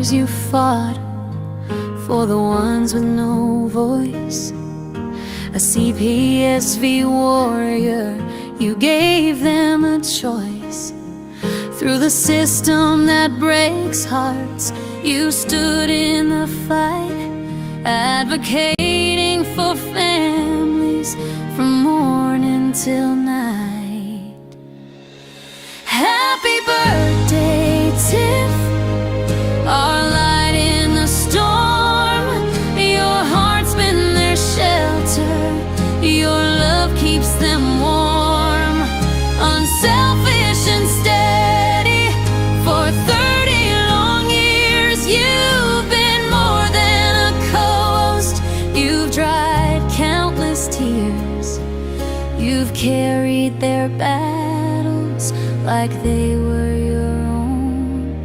years you fought for the ones with no voice. A CPSV warrior, you gave them a choice. Through the system that breaks hearts, you stood in the fight, advocating for families from morning till night. Happy birthday, Tiff, our light in the storm. Your heart's been their shelter, your love keeps them warm. Unselfish and steady, for 30 long years you've been more than a co-host. You've dried countless tears, you've carried their battles like they were your own.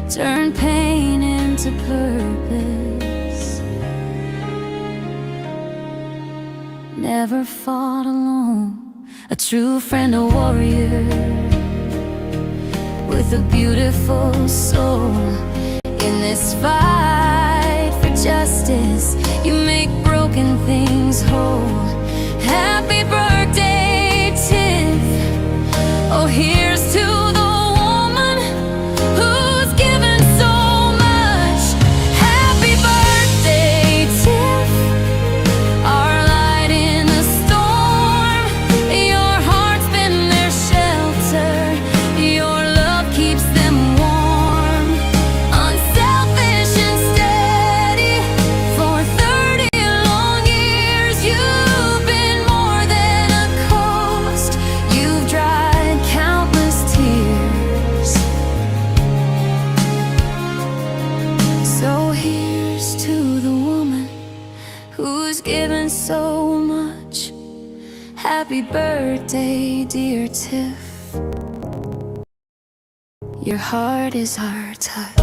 Turn pain into purpose, never fought alone. A true friend, a warrior with a beautiful soul. In this fight for justice, you make broken things whole. Happy birthday, Tiff. Oh, here's to the woman who's given so much. Happy birthday, Tiff, our light in the storm. Your heart's been their shelter, your love keeps them warm. Unselfish and steady, for 30 long years you've been more than a cost. You've dried countless tears. So here's to the woman who's given so much. Happy birthday, dear Tiff, your heart is our touch.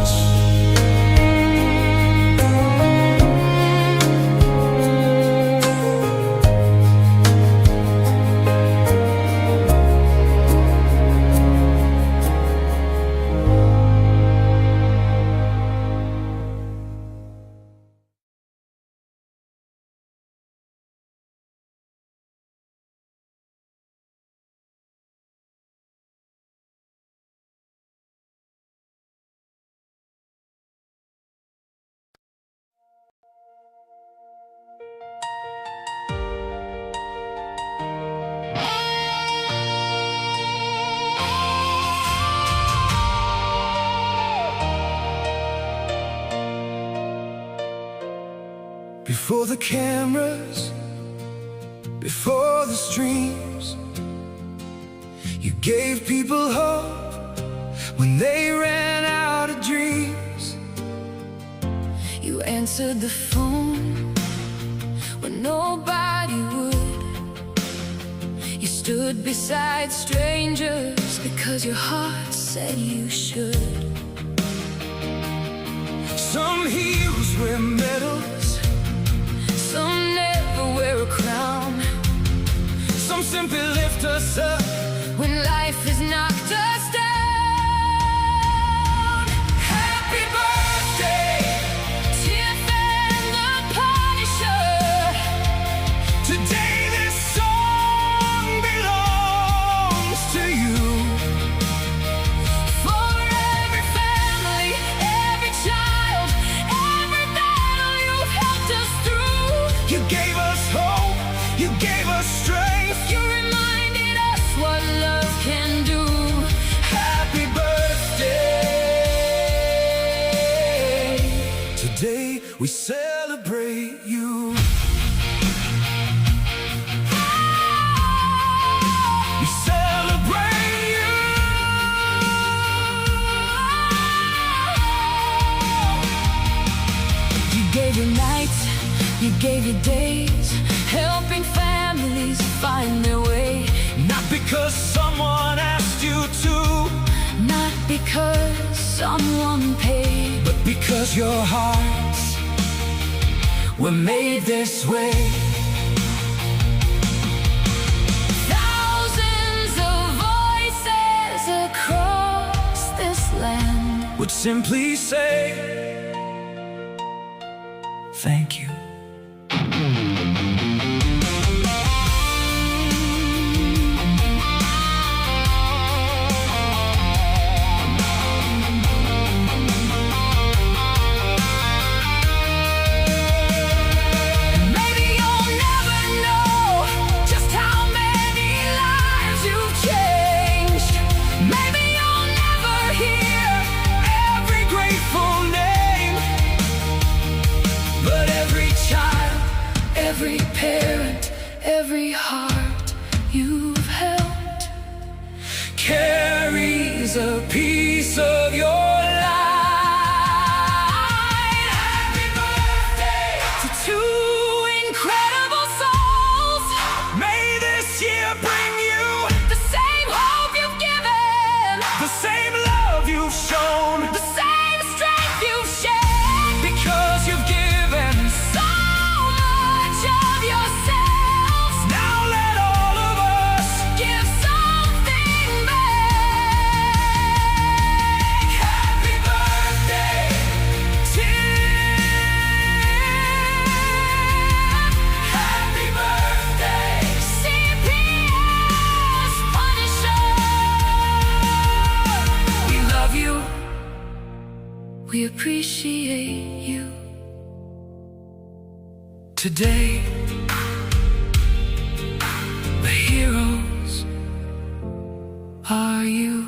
Before the cameras, before the streams, you gave people hope when they ran out of dreams. You answered the phone when nobody would. You stood beside strangers because your heart said you should. Some heroes wear medals, some never wear a crown, some simply lift us up when life has knocked us down. Happy birthday, Tiff and The Punisher. today this song belongs to you. For every family, every child, every battle you've helped us through. You gave us hope, you gave us strength. You reminded us what love can do. Happy birthday. Today we celebrate you. We celebrate you. You gave your nights, you gave your days, helping families find their way. Not because someone asked you to, Not because someone paid, but because your hearts were made this way. thousands of voices across this land We're would simply say thank you. Every parent, every heart you've held carries a piece of your life. Happy birthday to two incredible souls. May this year bring you the same hope you've given, the same love you've shown, the same strength you've shared, because you've given so much of yourselves. Now let all of us give something back. Happy birthday, Tiff. happy birthday, CPS Punisher. We love you. We appreciate you. Today The heroes are you.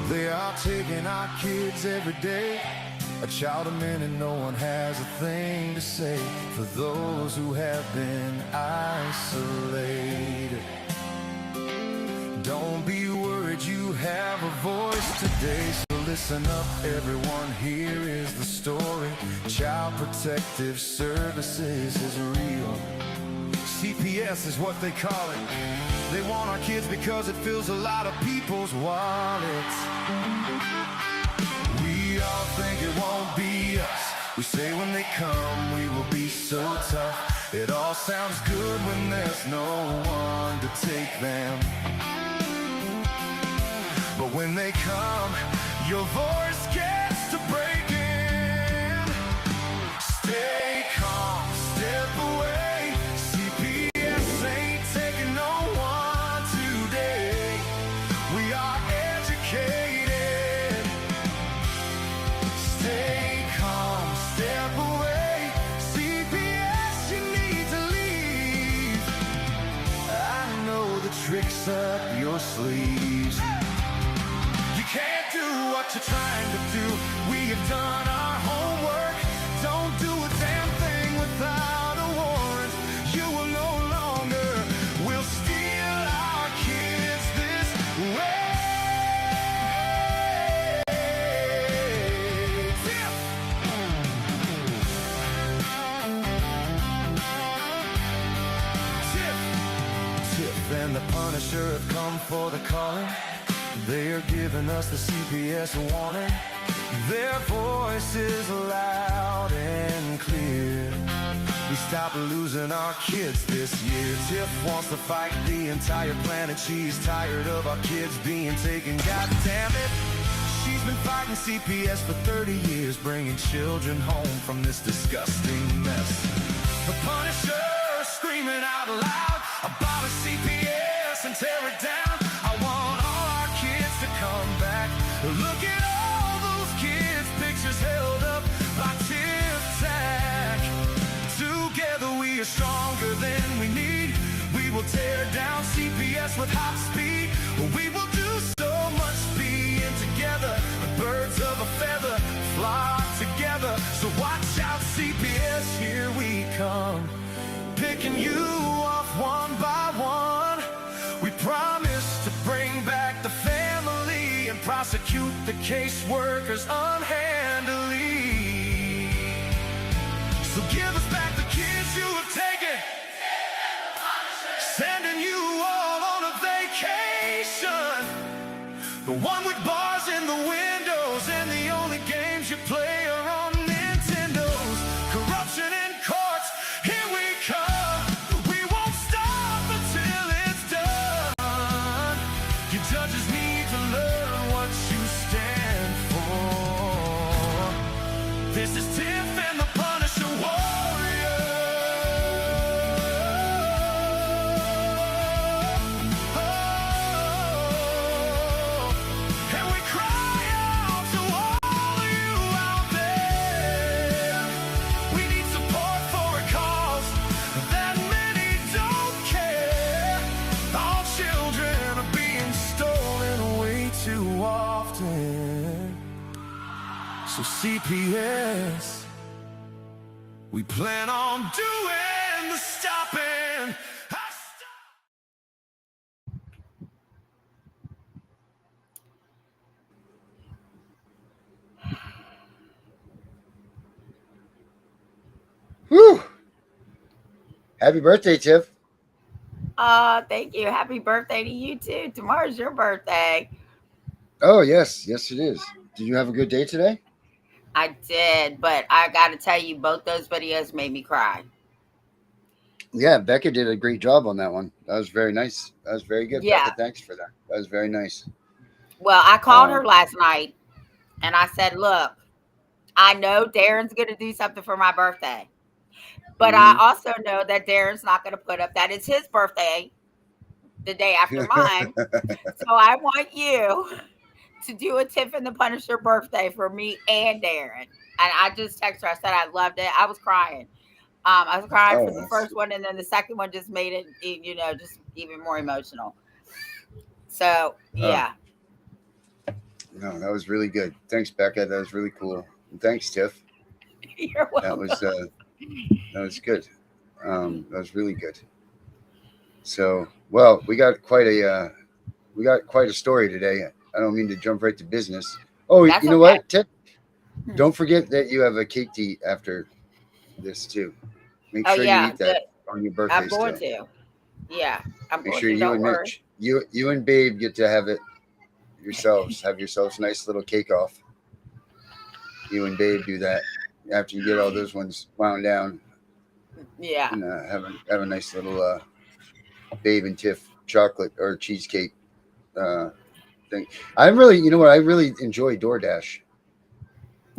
They are taking our kids every day, a child a minute, no one has a thing to say for those who have been isolated. Don't be worried, you have a voice today, so listen up everyone, here is the story. Child Protective Services is real. CPS is what they call it. They want our kids because it fills a lot of people's wallets. We all think it won't be us. We say when they come we will be so tough. It all sounds good when there's no one to take them. But when they come, your voice gets to breaking. Stay calm, step away. CPS ain't taking no one today. We are educated. Stay calm, step away. CPS, you need to leave. I know the tricks up your sleeves. You can't do what you're trying to do. We have done our homework. Don't do a damn thing without a warrant. You will no longer will steal our kids this way. Tiff. Tiff. Tiff and the Punisher have come for the calling. They are giving us the CPS warning. Their voice is loud and clear. We stop losing our kids this year. Tiff wants to fight the entire planet. She's tired of our kids being taken. God damn it. She's been fighting CPS for 30 years, bringing children home from this disgusting mess. The Punisher screaming out loud about a CPS and tear it down. I want all our kids to come back. Look at all those kids' pictures held up by Tiff. are stronger than we need. We will tear down CPS with hot speed. We will do so much being together. Birds of a feather flock together. So watch out, CPS, here we come. Picking you off one by one. We promise to bring back the family and prosecute the caseworkers unhandily. So give us back the kids you have taken. Sending you all on a vacation. The one with bars in the windows and the only games you play are on Nintendos. Corruption in courts, here we come. We won't stop until it's done. You judges need to learn what you stand for. This is Tiff and the Punisher Warrior. And we cry out to all you out there. We need support for a cause that many don't care. Our children are being stolen way too often. So CPS, we plan on doing the stopping. Whew. Happy birthday, Tiff. Thank you. Happy birthday to you too. Tomorrow's your birthday. Oh, yes. Yes, it is. Did you have a good day today? I did, but I got to tell you, both those videos made me cry. Yeah, Becca did a great job on that one. That was very nice. That was very good. Yeah. Becca, thanks for that. That was very nice. Well, I called her last night and I said, look, I know Darren's going to do something for my birthday, but I also know that Darren's not going to put up that it's his birthday the day after mine. So I want you to do a Tiff and the Punisher birthday for me and Darren. And I just texted her. I said I loved it. I was crying. I was crying for the first one, and then the second one just made it, you know, just even more emotional. So yeah. No, that was really good. Thanks, Becca. That was really cool. And thanks, Tiff. You're welcome. That was good. That was really good. So, well, we got quite a story today. I don't mean to jump right to business. Oh, That's you know okay. what, Tiff? Don't forget that you have a cake to eat after this too. Make sure you eat that on your birthday. I'm going to. Yeah, I'm Make going sure to. you Don't and worry. Mitch, you and Babe get to have it yourselves. Have yourselves a nice little cake off. You and Babe do that after you get all those ones wound down. Yeah. And have a nice little Babe and Tiff chocolate or cheesecake thing. I really enjoy DoorDash.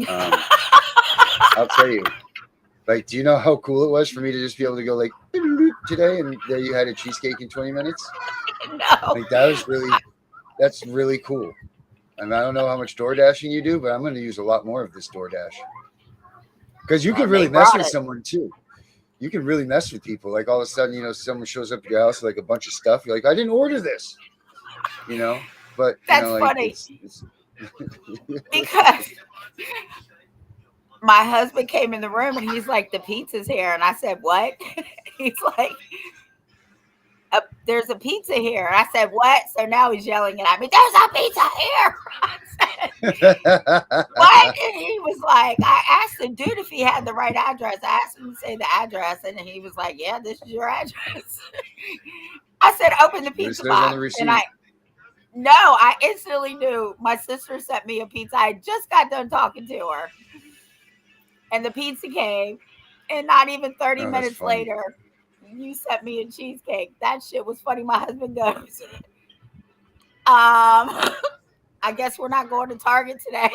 I'll tell you. Like, do you know how cool it was for me to just be able to go like today, and there you had a cheesecake in 20 minutes? No. Like that's really cool. And I don't know how much door dashing you do, but I'm going to use a lot more of this DoorDash. Because you can really mess with someone too. You can really mess with people. Like all of a sudden, you know, someone shows up at your house with like a bunch of stuff. You're like, I didn't order this. You know, but that's funny. Because my husband came in the room and he's like, the pizza's here. And I said, what? He's like, there's a pizza here. And I said, what? So now he's yelling at me, there's a pizza here. I said, what? And he was like, I asked the dude if he had the right address. I asked him to say the address. And he was like, yeah, this is your address. I said, open the pizza box. And I instantly knew. My sister sent me a pizza. I just got done talking to her. And the pizza came, and not even 30 minutes later, you sent me a cheesecake. That shit was funny. My husband goes, I guess we're not going to Target today.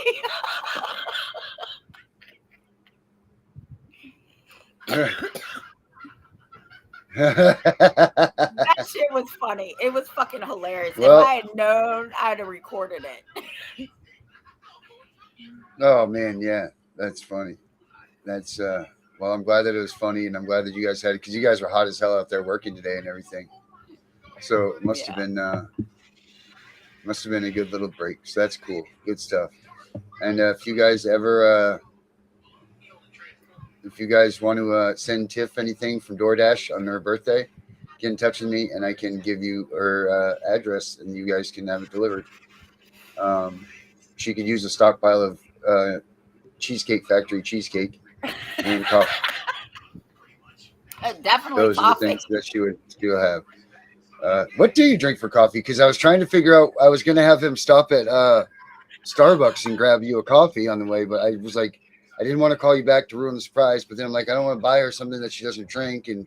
That shit was funny. It was fucking hilarious. Well, if I had known, I'd have recorded it. Oh man, yeah, that's funny. That's Well, I'm glad that it was funny, and I'm glad that you guys had it because you guys were hot as hell out there working today and everything. So it must have been a good little break. So that's cool, good stuff. And if you guys ever, if you guys want to send Tiff anything from DoorDash on her birthday, get in touch with me, and I can give you her address, and you guys can have it delivered. She could use a stockpile of Cheesecake Factory cheesecake and coffee. Definitely Those coffee. are the things that she would still have. What do you drink for coffee? Because I was trying to figure out. I was going to have him stop at Starbucks and grab you a coffee on the way, but I was like, I didn't want to call you back to ruin the surprise. But then I'm like, I don't want to buy her something that she doesn't drink, and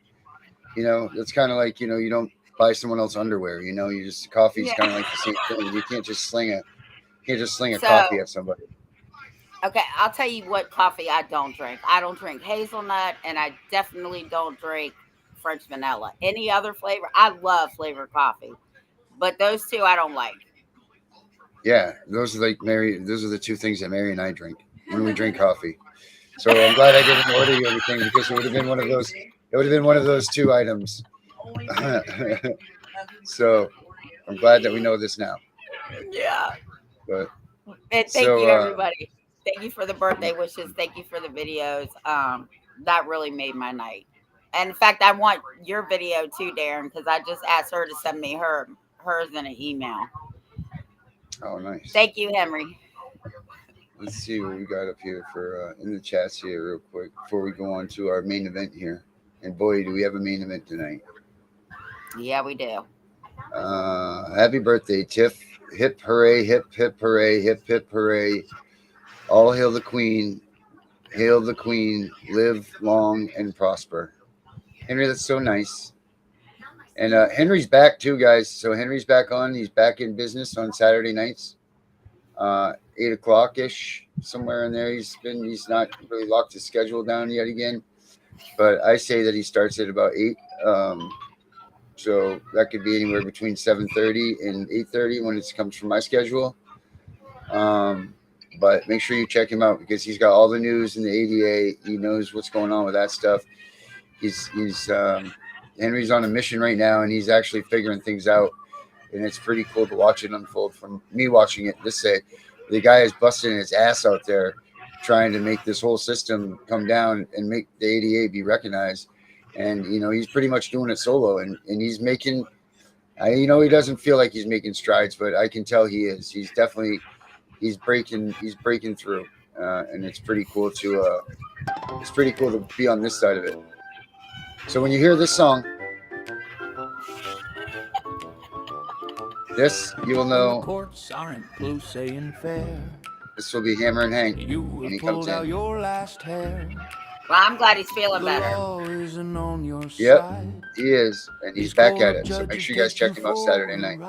you know, it's kind of like, you know, you don't buy someone else underwear. You know, you just coffee's kind of like the same thing. You can't just sling a coffee at somebody. Okay, I'll tell you what coffee I don't drink. I don't drink hazelnut, and I definitely don't drink French vanilla. Any other flavor, I love flavored coffee, but those two I don't like. Yeah, those are those are the two things that Mary and I drink when we drink coffee. So I'm glad I didn't order you anything because it would have been one of those. It would have been one of those two items. So I'm glad that we know this now. Yeah. But And thank you, everybody. Thank you for the birthday wishes. Thank you for the videos. That really made my night. And in fact, I want your video too, Darren, because I just asked her to send me hers in an email. Oh, nice. Thank you, Henry. Let's see what we got up here for in the chats here real quick before we go on to our main event here. And boy, do we have a main event tonight. Yeah, we do. Happy birthday, Tiff. Hip hooray, hip hooray, hip hooray. All hail the queen. Hail the queen. Live long and prosper. Henry, that's so nice. And Henry's back too, guys. So Henry's back on. He's back in business on Saturday nights. 8 o'clock ish, somewhere in there. He's not really locked his schedule down yet again. But I say that he starts at about 8. So that could be anywhere between 7:30 and 8:30 when it comes from my schedule. But make sure you check him out because he's got all the news in the ADA. He knows what's going on with that stuff. Henry's on a mission right now, and he's actually figuring things out. And it's pretty cool to watch it unfold from me watching it. Just say the guy is busting his ass out there trying to make this whole system come down and make the ADA be recognized. And, you know, he's pretty much doing it solo, and he's making, he doesn't feel like he's making strides, but I can tell he is. He's breaking through. And it's pretty cool to be on this side of it. So when you hear this song, you will know courts aren't blue saying fair. This will be Hammer and Hank You when he pulled comes out in. your last hair. Well, I'm glad he's feeling The better. law isn't on your Yep, side. he is, and he's back at it. So make sure you guys check him out Saturday night.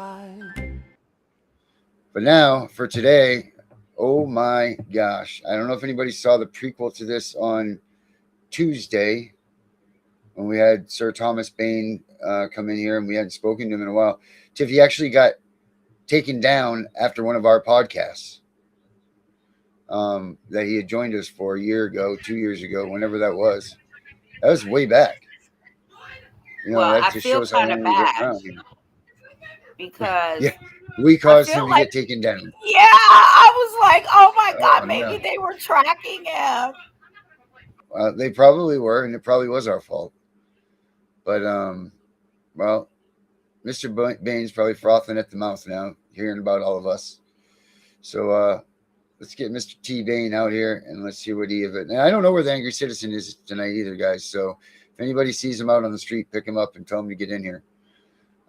But now for today, oh my gosh, I don't know if anybody saw the prequel to this on Tuesday when we had Sir Thomas Bain come in here, and we hadn't spoken to him in a while. Tiff, he actually got taken down after one of our podcasts that he had joined us for a year ago, 2 years ago, whenever that was. That was way back. You know, well, that I just feel shows how kind long of we've been bad around here. because Yeah, we caused him to like, get taken down. Yeah, I was like, oh my God, maybe no. they were tracking him. They probably were, and it probably was our fault. But, well, Mr. Bain's probably frothing at the mouth now, hearing about all of us. So let's get Mr. T. Bain out here, and let's see what he of it. And I don't know where the Angry Citizen is tonight either, guys. So if anybody sees him out on the street, pick him up and tell him to get in here.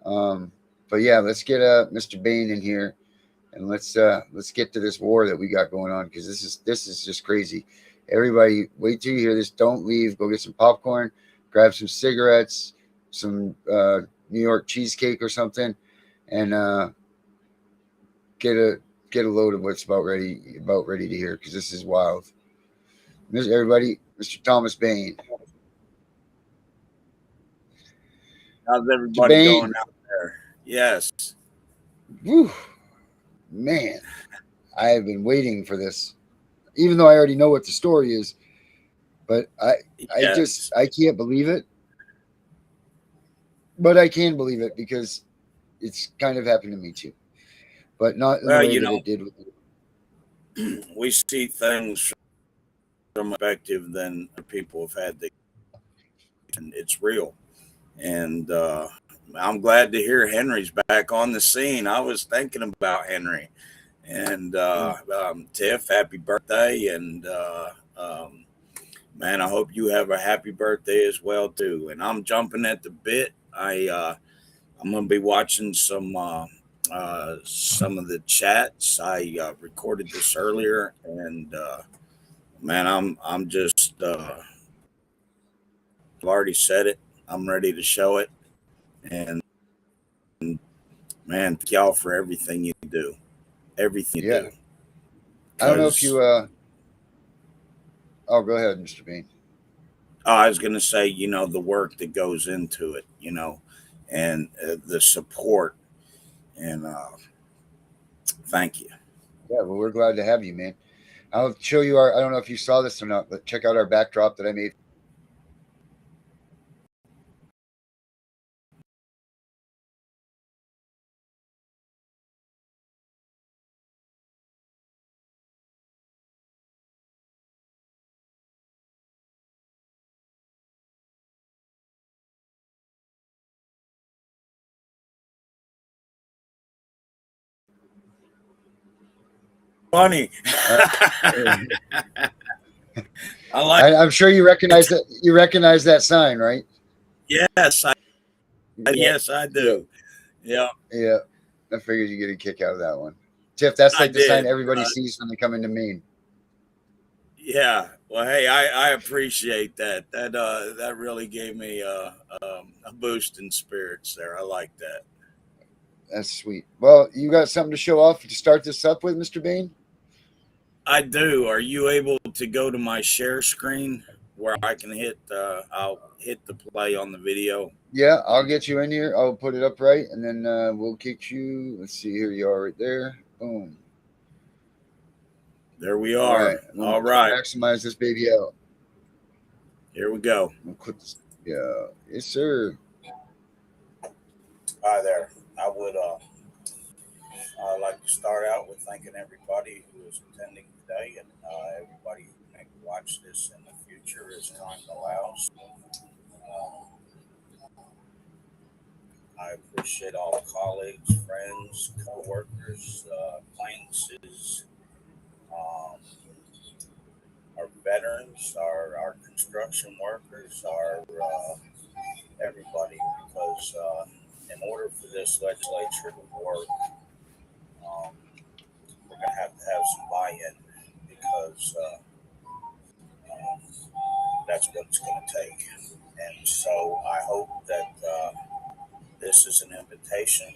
But yeah, let's get Mr. Bain in here, and let's get to this war that we got going on, because this is just crazy. Everybody, wait till you hear this. Don't leave. Go get some popcorn, grab some cigarettes, some New York cheesecake or something, and get a load of what's about ready to hear, because this is wild. Everybody, Mr. Thomas Bain. How's everybody going out there? Yes. Whew. Man, I have been waiting for this. Even though I already know what the story is, But I Yes. I can't believe it. But I can believe it because it's kind of happened to me too. But not in the Well, way that it did with you. we see things from a perspective than people have had. And it's real. And I'm glad to hear Henry's back on the scene. I was thinking about Henry. And Tiff, happy birthday. And man, I hope you have a happy birthday as well too. And I'm jumping at the bit. I'm gonna be watching some of the chats. I recorded this earlier, and man, I'm just I've already said it. I'm ready to show it, and man, thank y'all for everything you do, everything you Yeah. do. I don't know if you Because oh, go ahead, Mr. Bean. I was gonna say, the work that goes into it, and the support, and thank you. Yeah, well, we're glad to have you, man. I'll show you our. I don't know if you saw this or not, but check out our backdrop that I made. Funny. Uh, I like. I'm sure you recognize that. You recognize that sign, right? Yes, Yeah, yes, I yeah, do. Yeah, yeah. I figured you get a kick out of that one. Tiff, that's I like the sign did. everybody sees when they come into Maine. Yeah. Well, hey, I appreciate that. That really gave me a boost in spirits there. I like that. That's sweet. Well, you got something to show off to start this up with, Mr. Bain? I do. Are you able to go to my share screen where I can hit? I'll hit the play on the video. Yeah, I'll get you in here. I'll put it up right, and then we'll get you. Let's see. Here you are, right there. Boom. There we All right. are. We'll All right. maximize this baby out. Here we go. We'll click this. Yeah. Yes, sir. Hi there. I would like to start out with thanking everybody who is attending today, and everybody who may watch this in the future as time allows. Um, I appreciate all the colleagues, friends, co-workers, acquaintances, um, our veterans, our construction workers, our everybody, because in order for this legislature to work, um, we're going to have some buy-in because um, that's what it's going to take. And so I hope that this is an invitation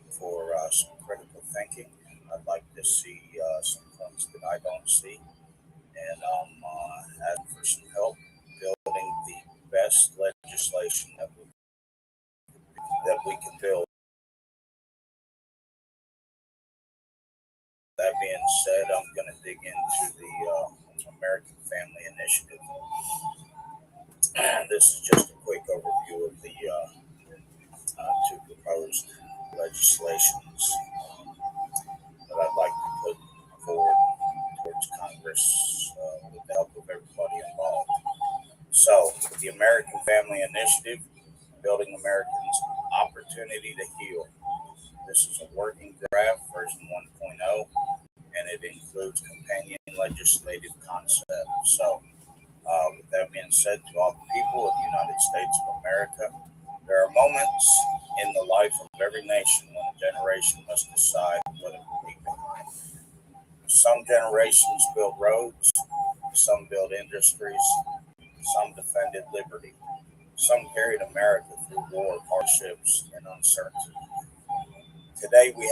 for some critical thinking. I'd like to see some things that I don't see, and I'm asking for some help building the best legislation that we can build. That being said, I'm going to dig into the American Family Initiative. This is just a quick overview of the two proposed legislations that I'd like to put forward towards Congress with the help of everybody involved. So, the American Family Initiative, Building Americans' Opportunity to Heal. This is a working draft, version 1.0, and it includes companion legislative concepts. So, with that being said, to all the people of the United States of America, there are moments in the life of every nation when a generation must decide whether to leave behind. Some generations build roads, some built industries, some defended liberty, some carried America through war, hardships, and uncertainty. Today we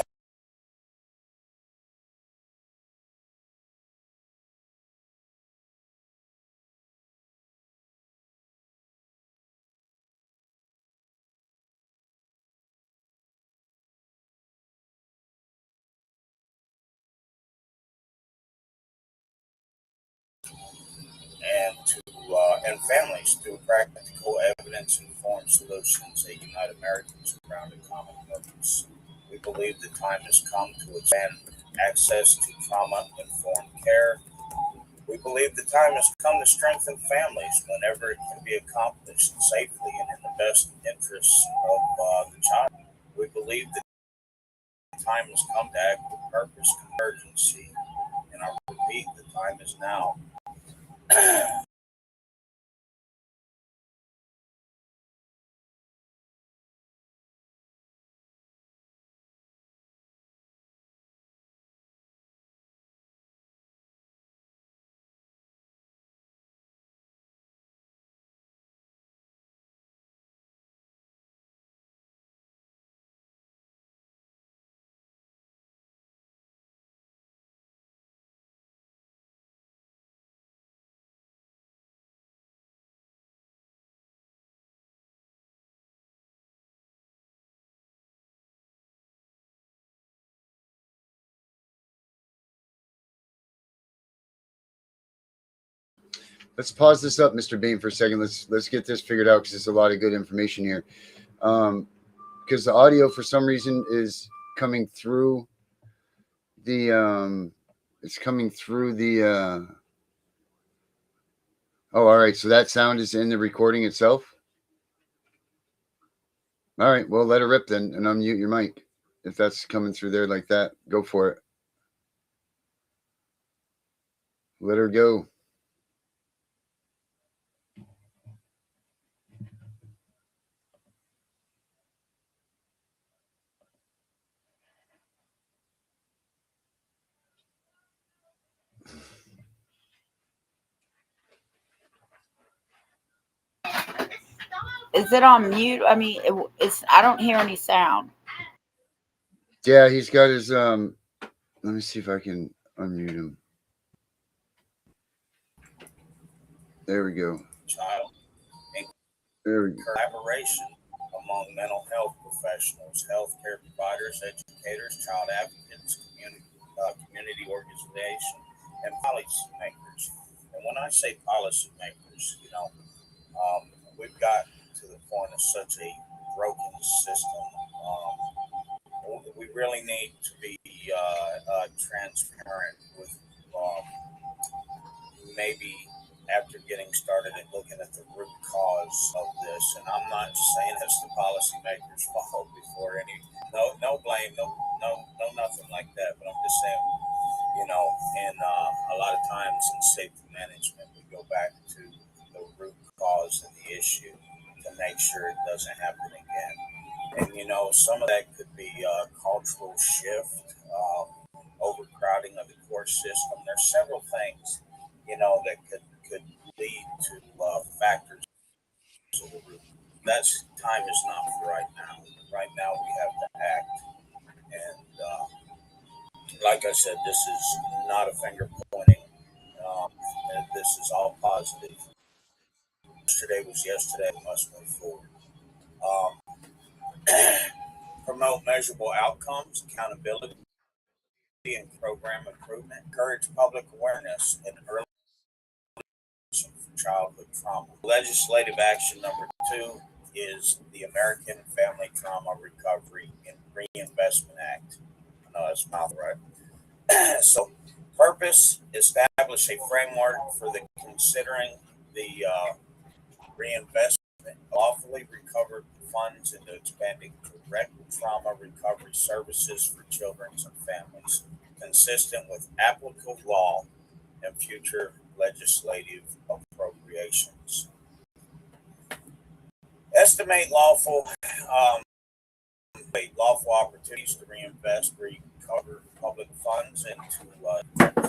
have and families through practical evidence-informed solutions that unite Americans around a common purpose. We believe the time has come to expand access to trauma-informed care. We believe the time has come to strengthen families whenever it can be accomplished safely and in the best interests of the child. We believe the time has come to act with purpose and urgency, and I repeat, the time is now. Let's pause this up, Mr. Bean, for a second. Let's get this figured out because there's a lot of good information here. Because the audio, for some reason, is coming through the it's coming through the oh, all right. So that sound is in the recording itself. All right. Well, let it rip then, and unmute your mic if that's coming through there like that. Go for it. Let her go. Is it on mute? I mean, it's. I don't hear any sound. Yeah, he's got his let me see if I can unmute him. There we go. Child. There we go. Collaboration among mental health professionals, healthcare providers, educators, child advocates, community organizations, and policymakers. And when I say policymakers, we've got to the point of such a broken system. We really need to be transparent with maybe after getting started and looking at the root cause of this. And I'm not saying it's the policymakers' fault before any no blame, no nothing like that. But I'm just saying, and a lot of times in safety management we go back to the root cause of the issue to make sure it doesn't happen again. And some of that could be a cultural shift, overcrowding of the court system. There's several things that could lead to factors of the root. That's time is not for right now. Right now we have to act. And like I said, this is not a finger pointing. And this is all positive. Yesterday was yesterday. We must move forward. Promote measurable outcomes, accountability, and program improvement. Encourage public awareness and early for childhood trauma. Legislative action number 2 is the American Family Trauma Recovery and Reinvestment Act. I know that's mouth right. So, purpose: establish a framework for the considering the reinvestment lawfully recovered funds into expanding direct trauma recovery services for children and families, consistent with applicable law and future legislative appropriations. Estimate lawful opportunities to reinvest, recover public funds into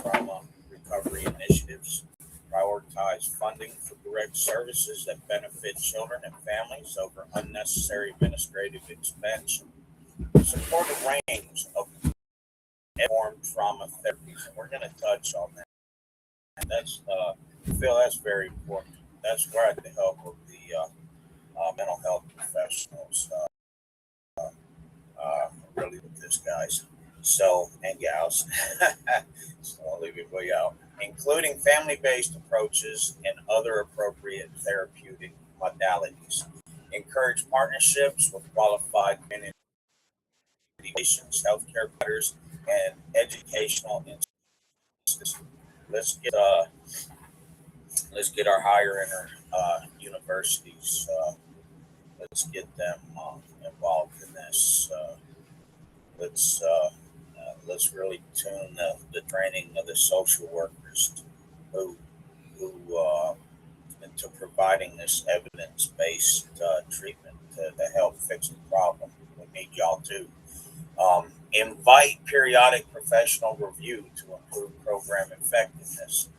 trauma recovery initiatives. Prioritize funding for direct services that benefit children and families over unnecessary administrative expansion. Support a range of informed trauma therapies, and we're going to touch on that. And that's, I feel that's very important. That's where the help of the mental health professionals really with this, guys. So, and gals. So I'll leave it way out. including family-based approaches and other appropriate therapeutic modalities. Encourage partnerships with qualified community patients, healthcare providers, and educational institutions. Let's get our higher universities. Let's get them involved in this. Let's really tune the training of the social workers who to providing this evidence-based treatment to help fix the problem. We need y'all to invite periodic professional review to improve program effectiveness.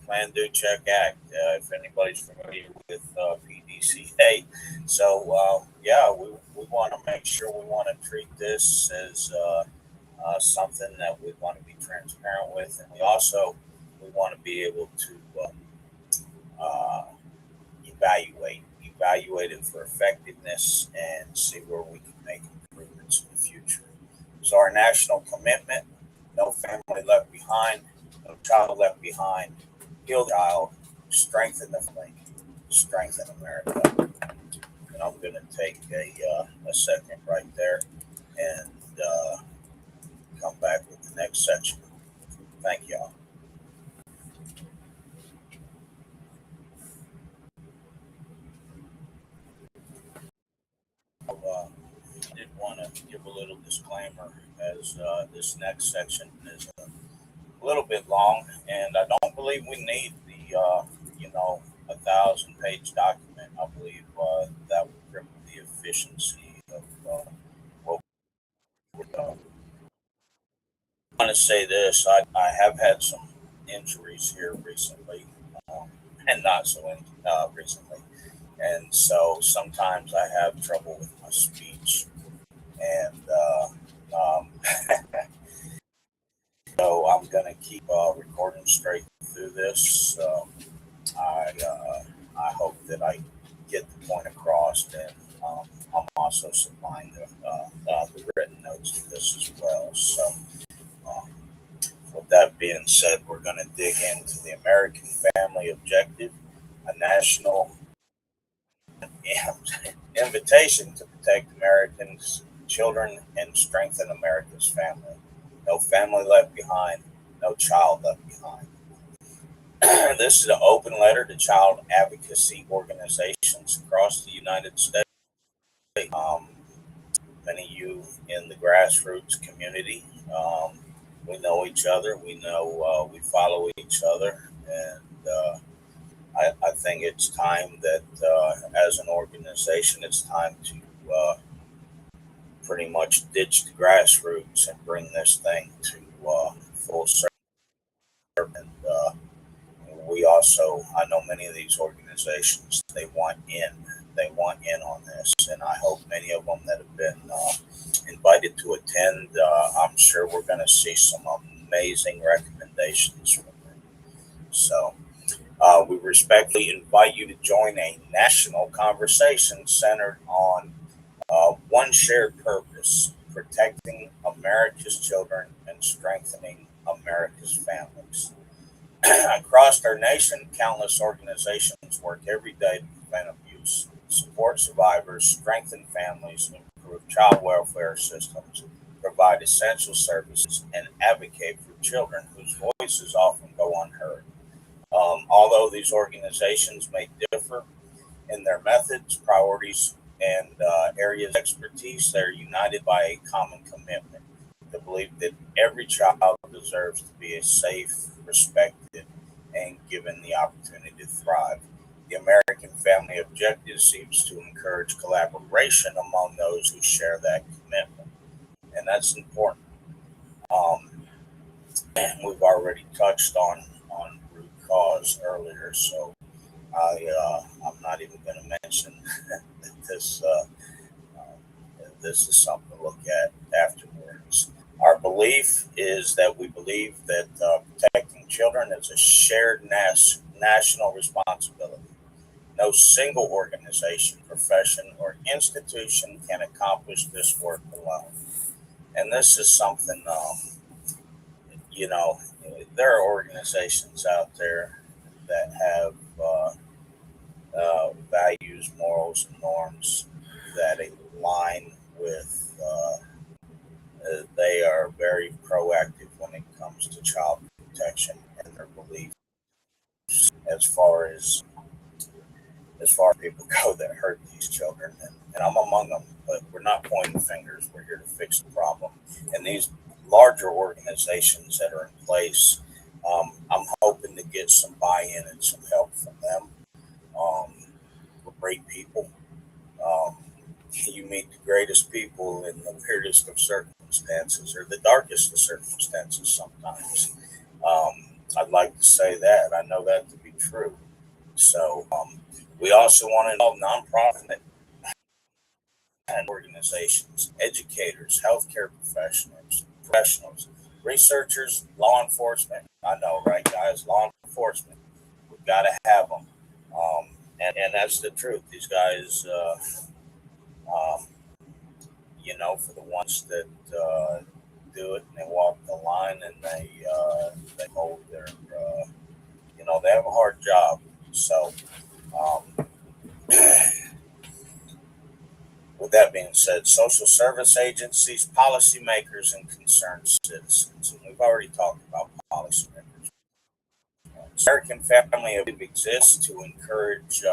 Plan, do, check, act. If anybody's familiar with PDCA, so we want to make sure we want to treat this as something that we want to be transparent with, and we want to be able to evaluate it for effectiveness and see where we can make improvements in the future. So our national commitment: no family left behind, no child left behind. Heal the child, strengthen the family, strengthen America. And I'm going to take a second right there and come back with the next section. Thank y'all. I did want to give a little disclaimer, as this next section is a little bit long, and I don't believe we need the 1,000-page document. I believe that would cripple the efficiency of what we're doing. I want to say this: I have had some injuries here recently, and not so recently, and so sometimes I have trouble with my speech, and so I'm going to keep recording straight through this. I hope that I get the point across, and I'm also supplying the written notes to this as well. So, with that being said, we're going to dig into the American Family Objective, a national invitation to protect Americans' children and strengthen America's family. No family left behind, no child left behind. This is an open letter to child advocacy organizations across the United States. Many of you in the grassroots community, we know each other. We know we follow each other, and I think it's time that, as an organization, it's time to pretty much ditch the grassroots and bring this thing to full circle. And I know many of these organizations, they want in on this, and I hope many of them that have been invited to attend, I'm sure we're going to see some amazing recommendations from them. So we respectfully invite you to join a national conversation centered on one shared purpose: protecting America's children and strengthening America's families. Across our nation, countless organizations work every day to prevent abuse, support survivors, strengthen families, improve child welfare systems, provide essential services, and advocate for children whose voices often go unheard. Although these organizations may differ in their methods, priorities, and areas of expertise, they're united by a common commitment to believe that every child deserves to be safe, respected, and given the opportunity to thrive. The American Family Objective seems to encourage collaboration among those who share that commitment, and that's important. We've already touched on root cause earlier, so I'm not even going to mention this. This is something to look at afterwards. Our belief is that we believe that protecting children is a shared national responsibility. No single organization, profession, or institution can accomplish this work alone. And this is something, there are organizations out there that have values, morals, and norms that align with. They are very proactive when it comes to child protection and their beliefs as far as people go that hurt these children, and I'm among them. But we're not pointing fingers. We're here to fix the problem. And these larger organizations that are in place, I'm hoping to get some buy-in and some help from them. We're great people. Um, you meet the greatest people in the weirdest of circumstances or the darkest of circumstances sometimes. I'd like to say that. I know that to be true. So we also want to involve nonprofit and organizations, educators, healthcare professionals, researchers, law enforcement. I know, right, guys? Law enforcement. We've got to have them. And that's the truth. These guys, um, for the ones that do it and they walk the line and they hold their, they have a hard job. So, um, with that being said, social service agencies, policymakers, and concerned citizens. And we've already talked about policymakers. American Family exists to encourage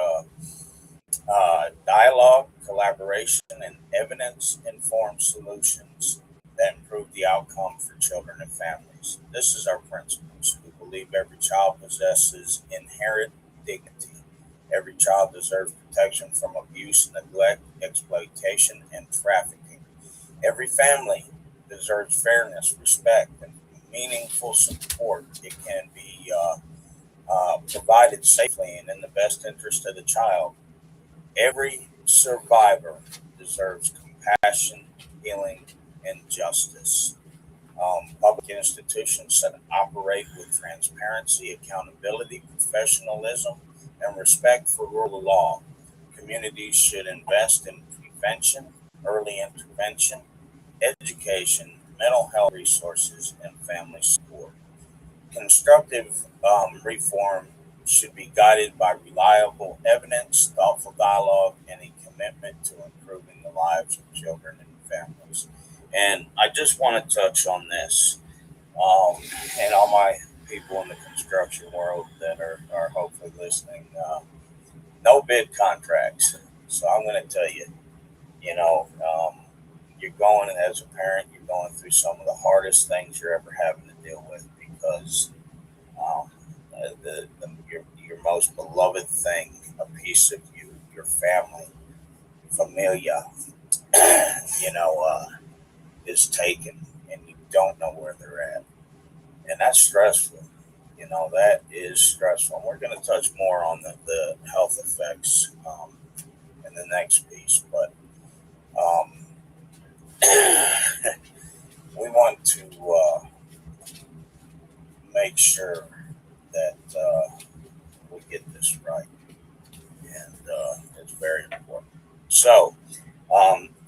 dialogue, collaboration, and evidence-informed solutions that improve the outcome for children and families. This is our principles. We believe every child possesses inherent dignity. Every child deserves protection from abuse, neglect, exploitation, and trafficking. Every family deserves fairness, respect, and meaningful support. It can be provided safely and in the best interest of the child. Every survivor deserves compassion, healing, and justice. Public institutions that operate with transparency, accountability, professionalism, and respect for rule of law. Communities should invest in prevention, early intervention, education, mental health resources, and family support. Constructive reform should be guided by reliable evidence, thoughtful dialogue, and a commitment to improving the lives of children and families. And I just want to touch on this, and all my people in the construction world that are hopefully listening. No bid contracts. So I'm going to tell you, you're going as a parent, you're going through some of the hardest things you're ever having to deal with because um, your most beloved thing, a piece of you, your family, familia, is taken and you don't know where they're at. And that's stressful. That is stressful. And we're going to touch more on the health effects in the next piece. But um, we want to make sure that we get this right. And it's very important. So,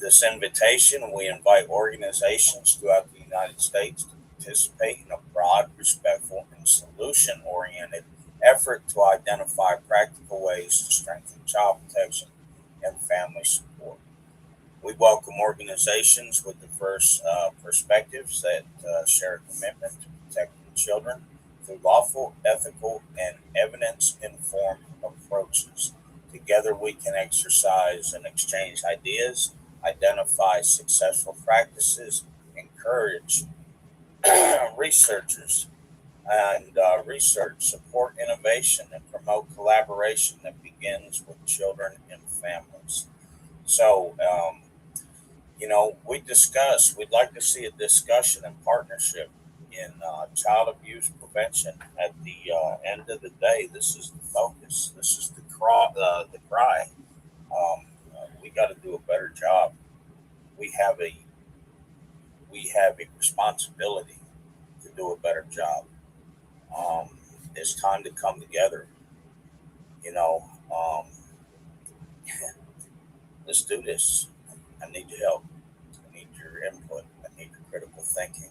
this invitation, we invite organizations throughout the United States to participate in a broad, respectful, and solution oriented effort to identify practical ways to strengthen child protection and family support. We welcome organizations with diverse perspectives that share a commitment to protecting children through lawful, ethical, and evidence informed approaches. Together, we can exercise and exchange ideas, identify successful practices, encourage researchers and research, support innovation, and promote collaboration that begins with children and families. So, we'd like to see a discussion and partnership in child abuse prevention. At the end of the day, this is the focus. This is the cry. We got to do a better job. We have a responsibility to do a better job. It's time to come together. You know, um, let's do this. I need your help. I need your input. I need your critical thinking.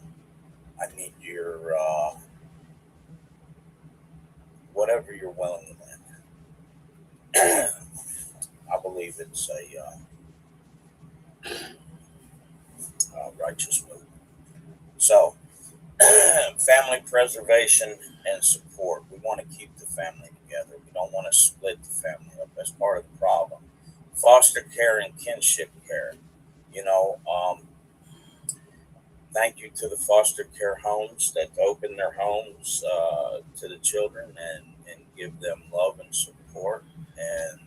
I need your whatever you're willing to lend. I believe it's a righteous move. So, family preservation and support. We want to keep the family together. We don't want to split the family up. That's part of the problem. Foster care and kinship care. You know, thank you to the foster care homes that open their homes to the children and give them love and support. And,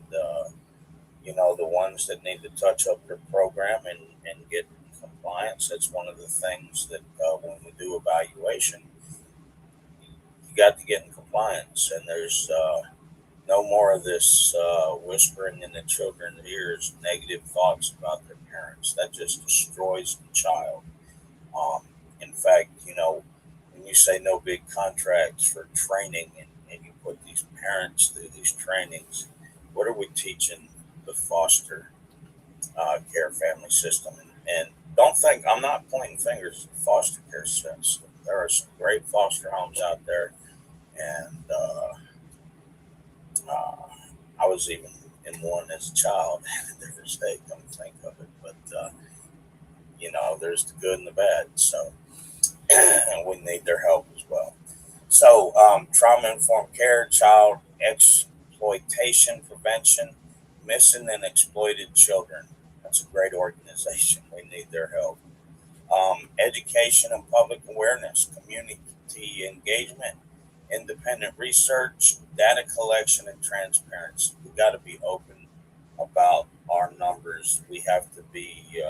the ones that need to touch up their program and get compliance, that's one of the things that when we do evaluation, you got to get in compliance. And there's no more of this whispering in the children's ears negative thoughts about their parents. That just destroys the child. In fact, when you say no big contracts for training and you put these parents through these trainings, what are we teaching the foster care family system? And don't think I'm not pointing fingers at the foster care system. There are some great foster homes out there, and I was even in one as a child in a different state. Come to think of it, but there's the good and the bad. So we need their help as well. So trauma-informed care, child exploitation prevention, missing and exploited children. That's a great organization. We need their help. Education and public awareness, community engagement, independent research, data collection, and transparency. We got to be open about our numbers. We have to be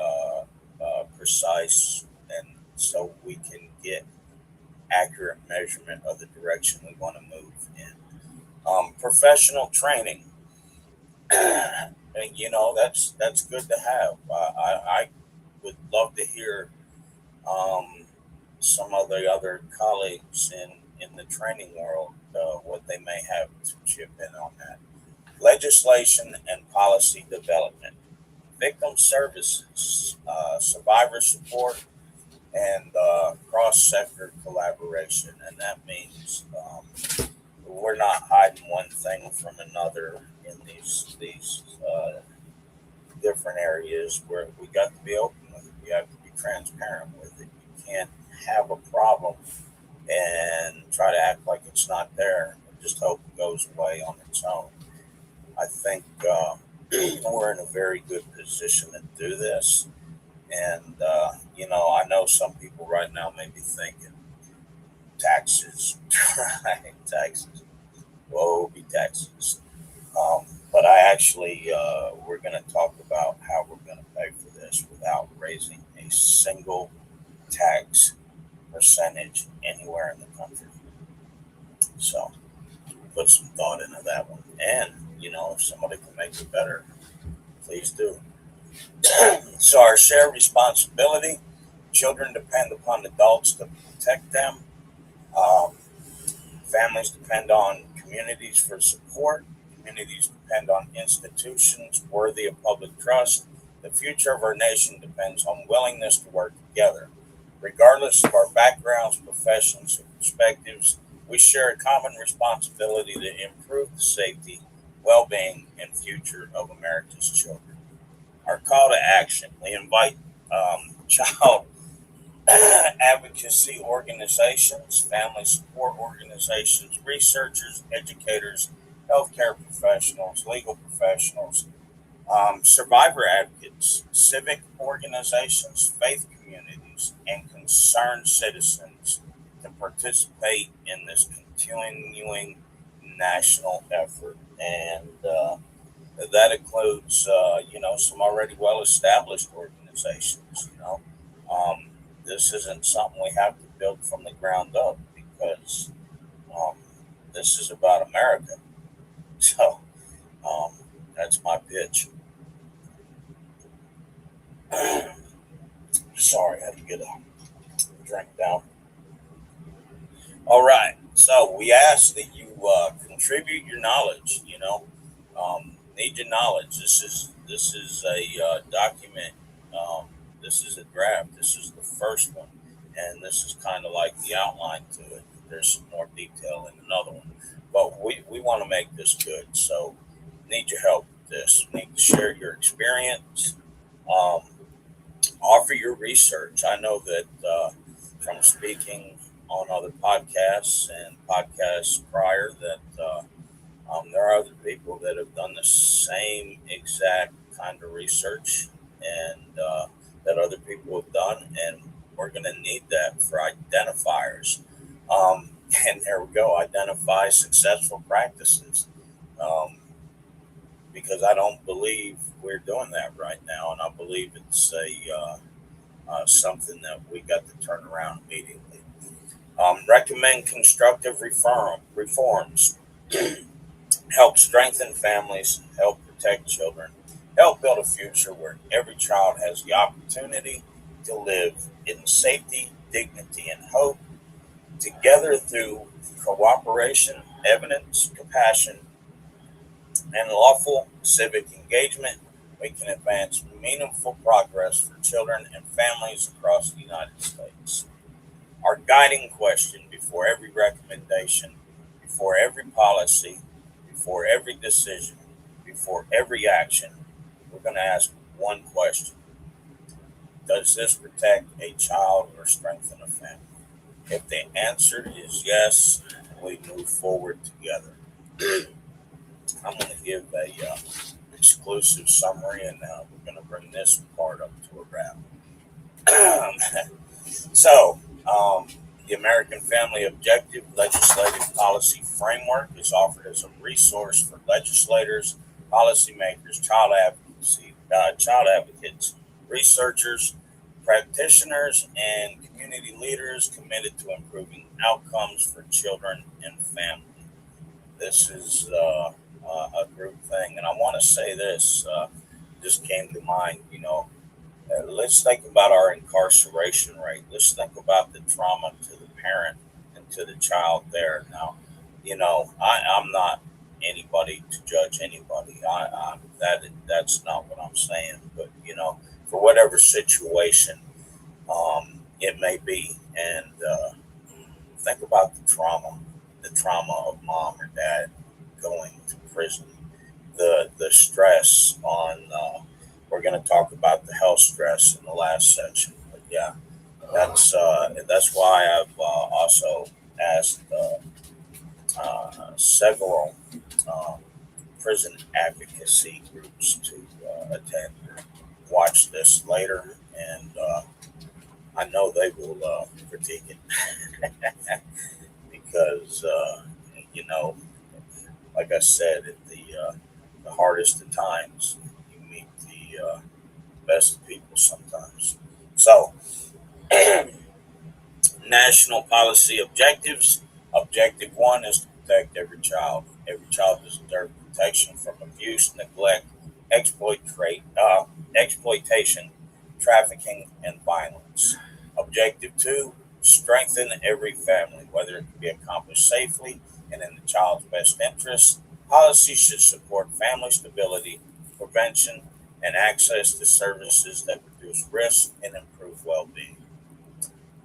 precise, and so we can get accurate measurement of the direction we want to move in. Professional training. And, that's good to have. I would love to hear some of the other colleagues in the training world what they may have to chip in on that. Legislation and policy development, victim services, survivor support, and cross-sector collaboration. And that means we're not hiding one thing from another in these different areas where we got to be open with it. We have to be transparent with it. You can't have a problem and try to act like it's not there and just hope it goes away on its own. I think we're in a very good position to do this. And, I know some people right now may be thinking taxes, right? Taxes. Whoa, be taxes. But I actually, we're going to talk about how we're going to pay for this without raising a single tax percentage anywhere in the country. So put some thought into that one. And, if somebody can make it better, please do. So our shared responsibility, children depend upon adults to protect them. Families depend on communities for support. Communities depend on institutions worthy of public trust. The future of our nation depends on willingness to work together. Regardless of our backgrounds, professions, or perspectives, we share a common responsibility to improve the safety, well-being, and future of America's children. Our call to action, we invite child advocacy organizations, family support organizations, researchers, educators, healthcare professionals, legal professionals, survivor advocates, civic organizations, faith communities, and concerned citizens to participate in this continuing national effort. And that includes, some already well-established organizations. This isn't something we have to build from the ground up because this is about America. So that's my pitch. Sorry, I had to get a drink down. All right. So we ask that you contribute your knowledge. Need your knowledge. This is a document. This is a draft. This is the first one, and this is kind of like the outline to it. There's some more detail in another one, but we want to make this good. So need your help with this. Need to share your experience. Um, Offer your research. I know that from speaking on other podcasts and podcasts prior that there are other people that have done the same exact kind of research and that other people have done, and we're going to need that for identifiers. And there we go, identify successful practices. Um, because I don't believe we're doing that right now, and I believe it's something that we got to turn around immediately. Recommend constructive reforms, help strengthen families, help protect children, help build a future where every child has the opportunity to live in safety, dignity, and hope. Together through cooperation, evidence, compassion, and lawful civic engagement, we can advance meaningful progress for children and families across the United States. Our guiding question before every recommendation, before every policy, before every decision, before every action, we're going to ask one question. Does this protect a child or strengthen a family? If the answer is yes, we move forward together. I'm going to give a exclusive summary, and we're going to bring this part up to a wrap. So, the American Family Objective Legislative Policy Framework is offered as a resource for legislators, policymakers, child advocates, researchers, practitioners, and community leaders committed to improving outcomes for children and families. This is a group thing, and I want to say this. Just came to mind. Let's think about our incarceration rate. Let's think about the trauma to the parent and to the child there. Now, I'm not anybody to judge anybody. That's not what I'm saying. But for whatever situation it may be, and think about the trauma of mom or dad going to prison, the stress on. We're going to talk about the health stress in the last section, but yeah, that's why I've also asked several prison advocacy groups to attend or watch this later, and I know they will critique it because like I said, at the hardest of times, you meet the best of people sometimes. So, national policy objectives. Objective 1 is to protect every child. Every child deserves protection from abuse, neglect, exploitation, trafficking, and violence. Objective 2, strengthen every family, whether it can be accomplished safely and in the child's best interest. Policy should support family stability, prevention, and access to services that reduce risk and improve well-being.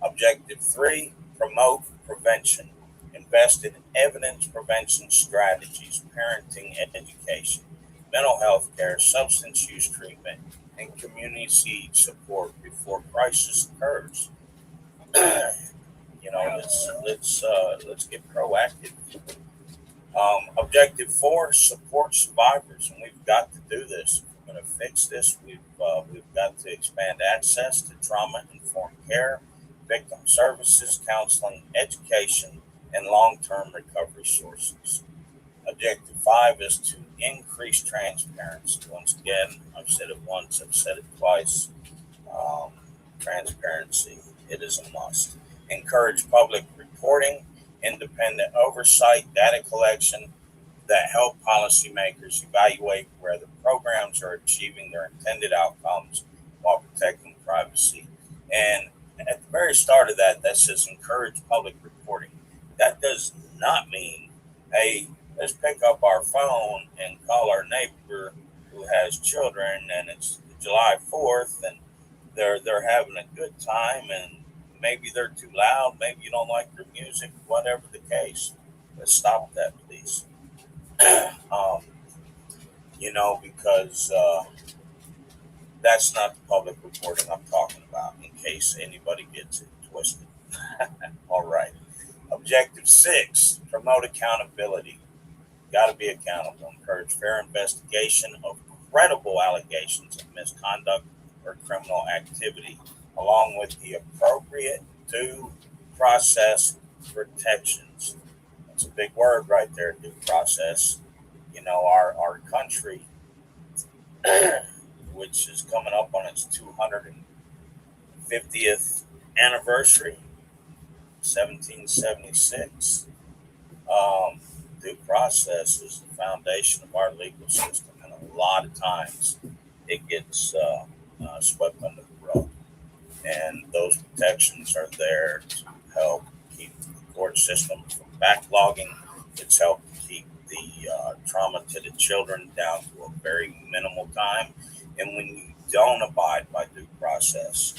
Objective 3, promote prevention. Invest in evidence prevention strategies, parenting and education, mental health care, substance use treatment, and community support before crisis occurs. Let's get proactive. Objective 4, support survivors, and we've got to do this. If we're going to fix this, we've got to expand access to trauma-informed care, victim services, counseling, education, and long-term recovery sources. Objective 5 is to increase transparency. Once again, I've said it once, I've said it twice. Transparency, it is a must. Encourage public reporting, independent oversight, data collection that help policymakers evaluate whether programs are achieving their intended outcomes while protecting privacy. And at the very start of that says encourage public reporting. That does not mean, hey, let's pick up our phone and call our neighbor who has children and it's July 4th and they're having a good time and maybe they're too loud, maybe you don't like their music, whatever the case. Let's stop that, please. You know, because that's not the public reporting I'm talking about, in case anybody gets it twisted. All right. Objective 6, promote accountability. Got to be accountable. Encourage fair investigation of credible allegations of misconduct or criminal activity, along with the appropriate due process protections. That's a big word right there, due process. You know, our country, which is coming up on its 250th anniversary, 1776. Due process is the foundation of our legal system, and a lot of times it gets swept under the rug. And those protections are there to help keep the court system from backlogging. It's helped to keep the trauma to the children down to a very minimal time. And when you don't abide by due process,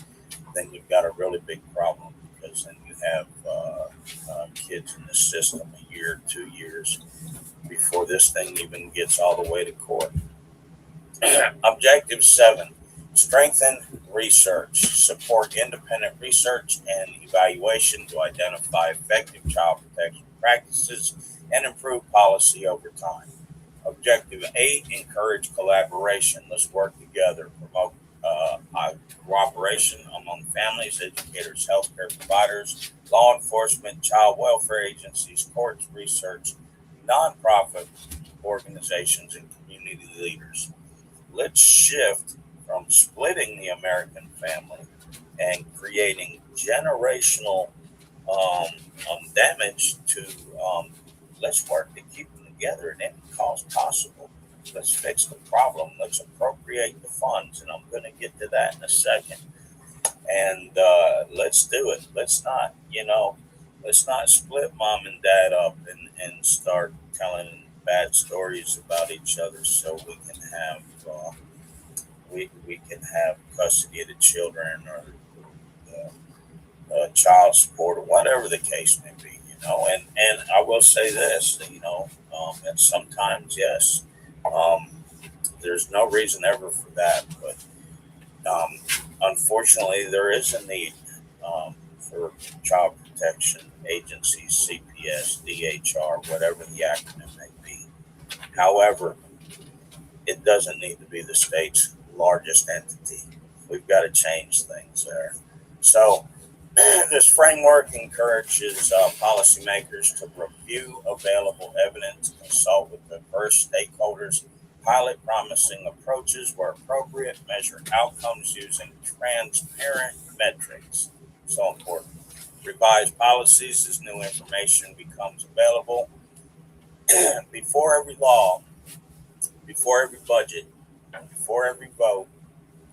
then you've got a really big problem, because then you have kids in the system a year, 2 years before this thing even gets all the way to court. Objective 7, strengthen research. Support independent research and evaluation to identify effective child protection practices and improve policy over time. Objective 8, encourage collaboration. Let's work together. Promote cooperation among families, educators, healthcare providers, law enforcement, child welfare agencies, courts, research, nonprofit organizations, and community leaders. Let's shift from splitting the American family and creating generational damage to let's work to keep them together at any cost possible. Let's fix the problem. Let's appropriate the funds, and I'm going to get to that in a second. And let's do it. Let's not split mom and dad up and start telling bad stories about each other, so we can have we can have custody of the children, or child support, or whatever the case may be. You know, and I will say this, and sometimes, yes, there's no reason ever for that, but unfortunately, there is a need for child protection agencies, CPS, DHR, whatever the acronym may be. However, it doesn't need to be the state's largest entity. We've got to change things there. So, this framework encourages policymakers to review available evidence, consult with diverse stakeholders, pilot promising approaches where appropriate, measure outcomes using transparent metrics. So important. Revise policies as new information becomes available. Before every law, before every budget, before every vote,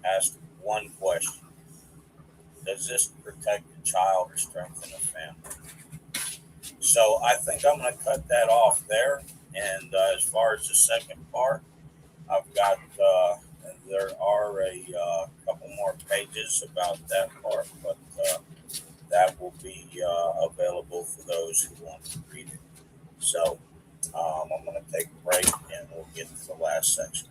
ask one question. Does this protect the child or strengthen the family? So I think I'm going to cut that off there. And as far as the second part, I've got, there are a couple more pages about that part, but that will be available for those who want to read it. So I'm going to take a break, and we'll get to the last section.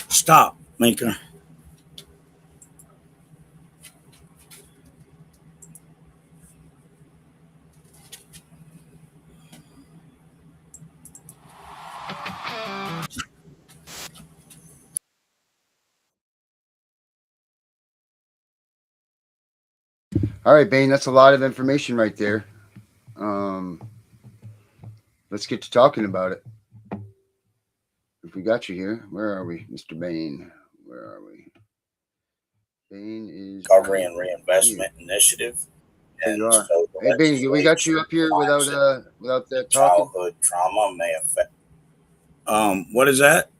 Stop, Minka. All right, Bane, that's a lot of information right there. Let's get to talking about it. If we got you here, where are we, Mr. Bane? Where are we? Bane is Recovery and Reinvestment Initiative. There you are. So hey, Bane, we got you up here without that talking. Childhood trauma may affect. What is that?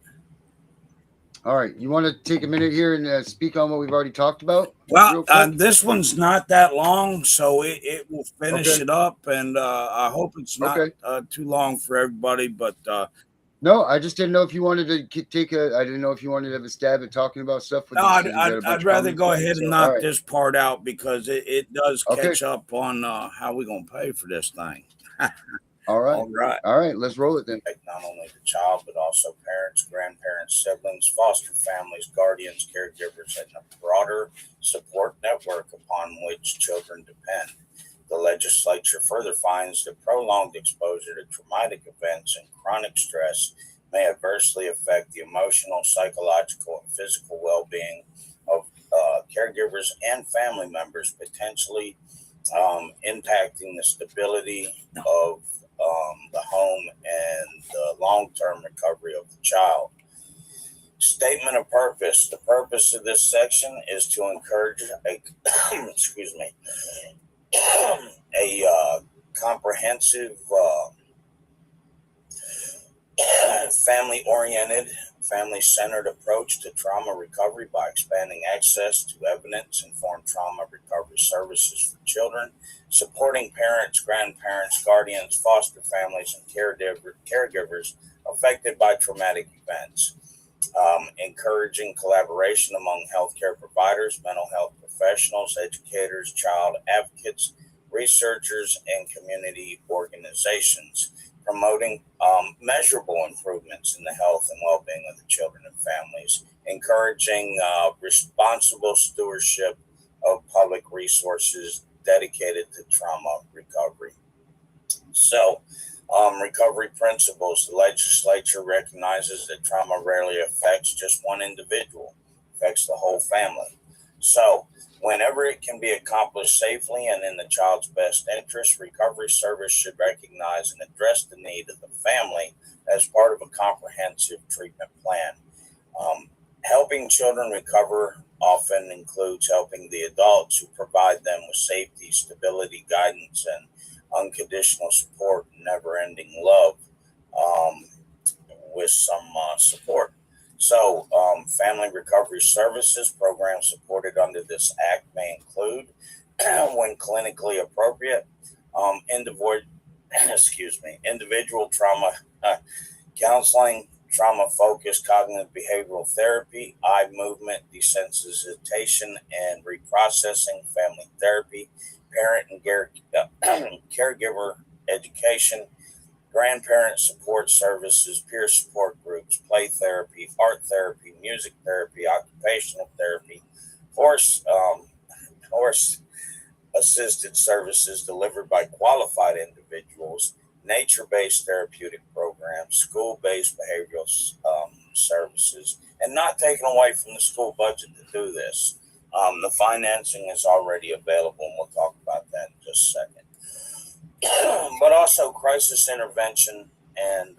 All right, you want to take a minute here and speak on what we've already talked about? Well, this one's not that long, so it will finish it up, and I hope it's not too long for everybody. But No, I just didn't know if you wanted to I didn't know if you wanted to have a stab at talking about stuff with No, this. You got a bunch I'd of rather comments go on it, ahead so, and all knock right. this part out because it does Okay. catch up on how we're going to pay for this thing. All right. All right. All right. Let's roll it then. Not only the child, but also parents, grandparents, siblings, foster families, guardians, caregivers, and a broader support network upon which children depend. The legislature further finds that prolonged exposure to traumatic events and chronic stress may adversely affect the emotional, psychological, and physical well-being of caregivers and family members, potentially impacting the stability of the home and the long-term recovery of the child. Statement of purpose. The purpose of this section is to encourage a comprehensive, family-oriented, family-centered approach to trauma recovery by expanding access to evidence-informed trauma recovery services for children, supporting parents, grandparents, guardians, foster families, and caregivers affected by traumatic events, encouraging collaboration among healthcare providers, mental health professionals, educators, child advocates, researchers, and community organizations, promoting measurable improvements in the health and well-being of the children and families, encouraging responsible stewardship of public resources dedicated to trauma recovery. So, recovery principles. The legislature recognizes that trauma rarely affects just one individual, it affects the whole family. So, whenever it can be accomplished safely and in the child's best interest, recovery service should recognize and address the need of the family as part of a comprehensive treatment plan. Helping children recover often includes helping the adults who provide them with safety, stability, guidance, and unconditional support, never-ending love with some support. So, family recovery services programs supported under this act may include, when clinically appropriate, individual trauma counseling, trauma-focused cognitive behavioral therapy, eye movement desensitization and reprocessing, family therapy, parent and caregiver education, grandparent support services, peer support groups, play therapy, art therapy, music therapy, occupational therapy, horse assisted services delivered by qualified individuals, nature-based therapeutic programs, school-based behavioral services, and not taken away from the school budget to do this. The financing is already available, and we'll talk about that in just a second. But also crisis intervention and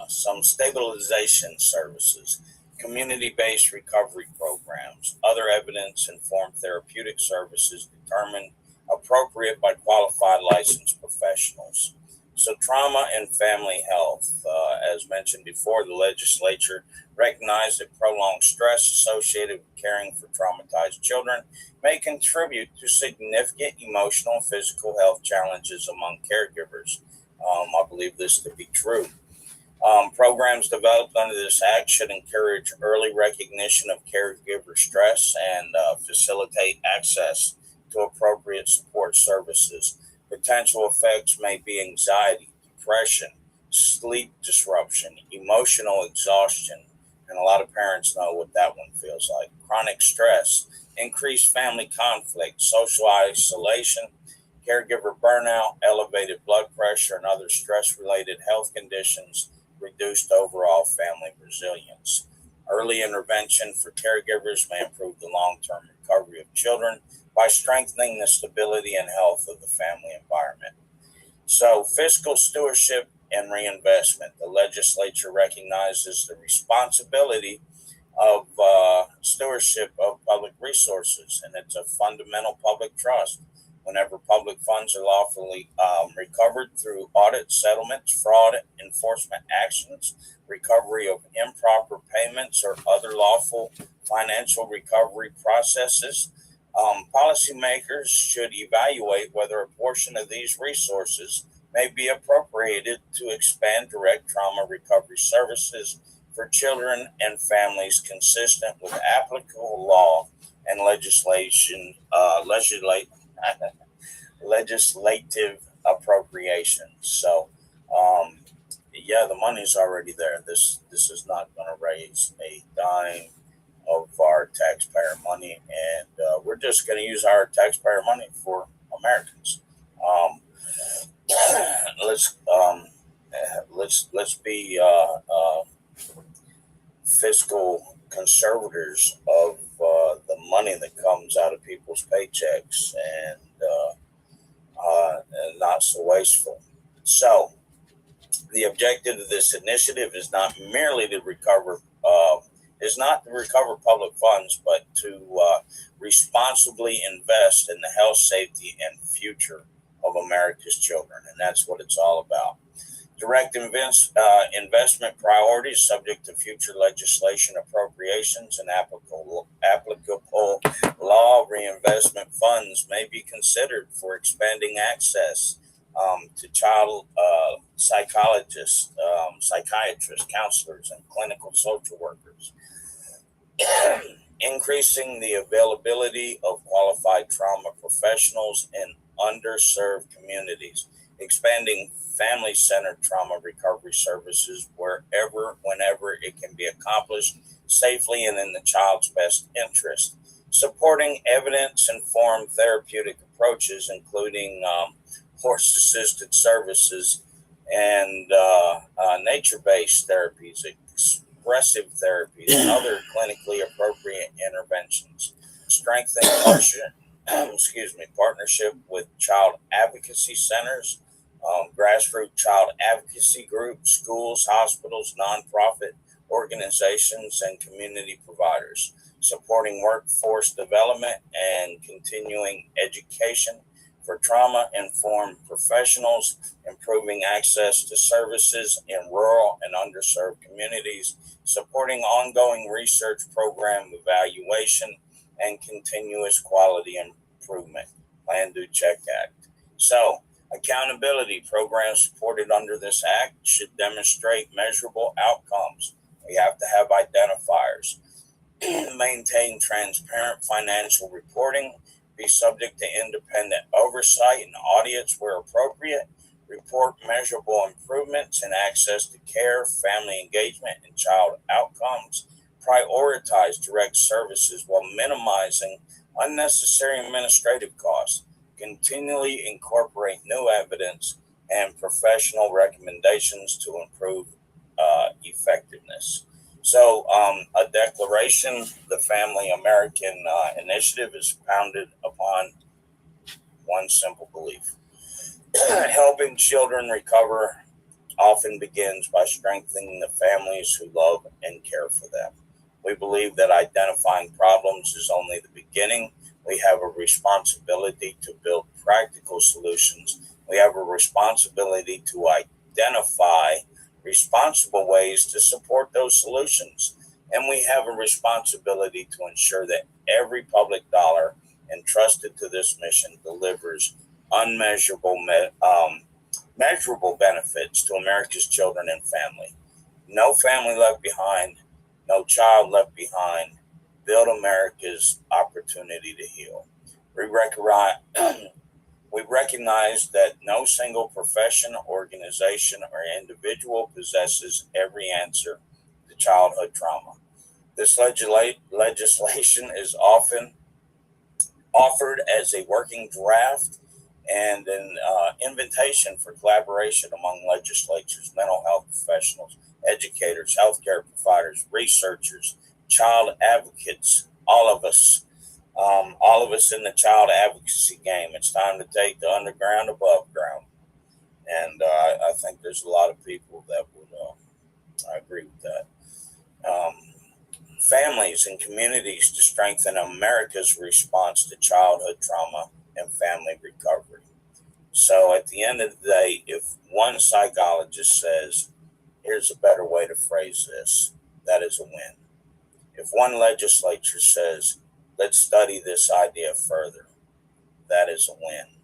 some stabilization services, community-based recovery programs, other evidence-informed therapeutic services determined appropriate by qualified licensed professionals. So trauma and family health, as mentioned before, the legislature recognized that prolonged stress associated with caring for traumatized children may contribute to significant emotional and physical health challenges among caregivers. I believe this to be true. Programs developed under this act should encourage early recognition of caregiver stress and facilitate access to appropriate support services. Potential effects may be anxiety, depression, sleep disruption, emotional exhaustion, and a lot of parents know what that one feels like. Chronic stress, increased family conflict, social isolation, caregiver burnout, elevated blood pressure, and other stress-related health conditions, reduced overall family resilience. Early intervention for caregivers may improve the long-term recovery of children by strengthening the stability and health of the family environment. So, fiscal stewardship and reinvestment. The legislature recognizes the responsibility of stewardship of public resources, and it's a fundamental public trust. Whenever public funds are lawfully recovered through audit, settlements, fraud, enforcement actions, recovery of improper payments, or other lawful financial recovery processes, policymakers should evaluate whether a portion of these resources may be appropriated to expand direct trauma recovery services for children and families consistent with applicable law and legislative appropriations. So, yeah, the money's already there. This is not going to raise a dime of our taxpayer money, and we're just going to use our taxpayer money for Americans. Um, let's let's be fiscal conservators of the money that comes out of people's paychecks, and not so wasteful. So, the objective of this initiative is not merely to recover public funds, but to responsibly invest in the health, safety, and future of America's children, and that's what it's all about. Direct investment priorities subject to future legislation appropriations and applicable law reinvestment funds may be considered for expanding access to child psychologists, psychiatrists, counselors, and clinical social workers. Increasing the availability of qualified trauma professionals in underserved communities, expanding family-centered trauma recovery services whenever it can be accomplished safely and in the child's best interest, supporting evidence-informed therapeutic approaches, including horse-assisted services and nature-based therapies, expressive therapies, and other clinically appropriate interventions, strengthening partnership with child advocacy centers, grassroots child advocacy groups, schools, hospitals, nonprofit organizations, and community providers, supporting workforce development and continuing education for trauma-informed professionals, improving access to services in rural and underserved communities, supporting ongoing research program evaluation, and continuous quality improvement. Plan, Do, Check Act. So, accountability programs supported under this act should demonstrate measurable outcomes. We have to have identifiers, maintain transparent financial reporting, be subject to independent oversight and audits where appropriate, report measurable improvements in access to care, family engagement, and child outcomes, prioritize direct services while minimizing unnecessary administrative costs, continually incorporate new evidence and professional recommendations to improve effectiveness. So, a declaration, the Family American Initiative, is founded upon one simple belief. Helping children recover often begins by strengthening the families who love and care for them. We believe that identifying problems is only the beginning. We have a responsibility to build practical solutions. We have a responsibility to identify responsible ways to support those solutions. And we have a responsibility to ensure that every public dollar entrusted to this mission delivers measurable benefits to America's children and family. No family left behind, no child left behind. Build America's opportunity to heal. We recognize that no single profession, organization, or individual possesses every answer to childhood trauma. This legislation is often offered as a working draft and an invitation for collaboration among legislatures, mental health professionals, educators, healthcare providers, researchers, child advocates, all of us in the child advocacy game. It's time to take the underground above ground. And I think there's a lot of people that would agree with that. Families and communities to strengthen America's response to childhood trauma and family recovery. So at the end of the day, if one psychologist says, here's a better way to phrase this, that is a win. If one legislature says, let's study this idea further, that is a win.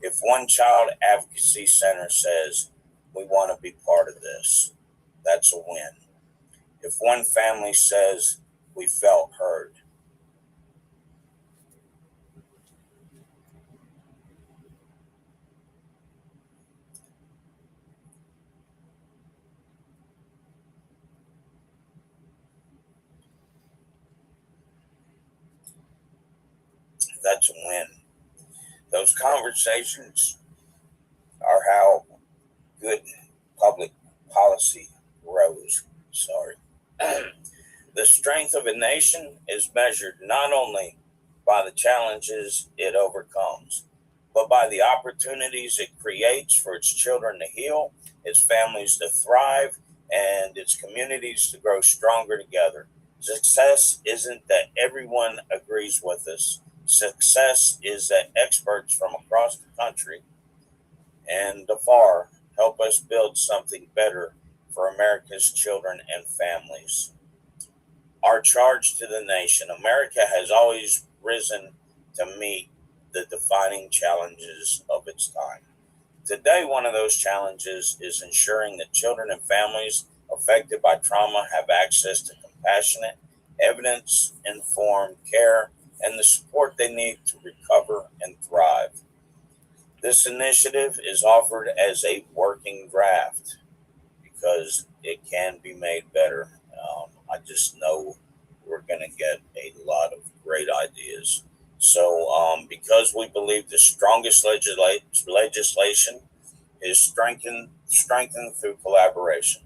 If one child advocacy center says, we want to be part of this, that's a win. If one family says, we felt heard, that's a win. Those conversations are how good public policy grows. Sorry. The strength of a nation is measured not only by the challenges it overcomes, but by the opportunities it creates for its children to heal, its families to thrive, and its communities to grow stronger together. Success isn't that everyone agrees with us. Success is that experts from across the country and afar help us build something better for America's children and families. Our charge to the nation: America has always risen to meet the defining challenges of its time. Today, one of those challenges is ensuring that children and families affected by trauma have access to compassionate, evidence informed care and the support they need to recover and thrive. This initiative is offered as a working draft because it can be made better. I just know we're going to get a lot of great ideas. So, because we believe the strongest legislation is strengthened through collaboration,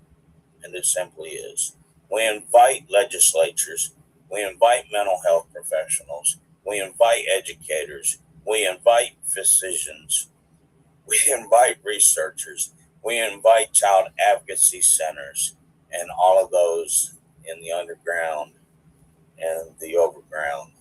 and it simply is. We invite legislatures, we invite mental health professionals, we invite educators, we invite physicians, we invite researchers, we invite child advocacy centers, and all of those in the underground and the overground.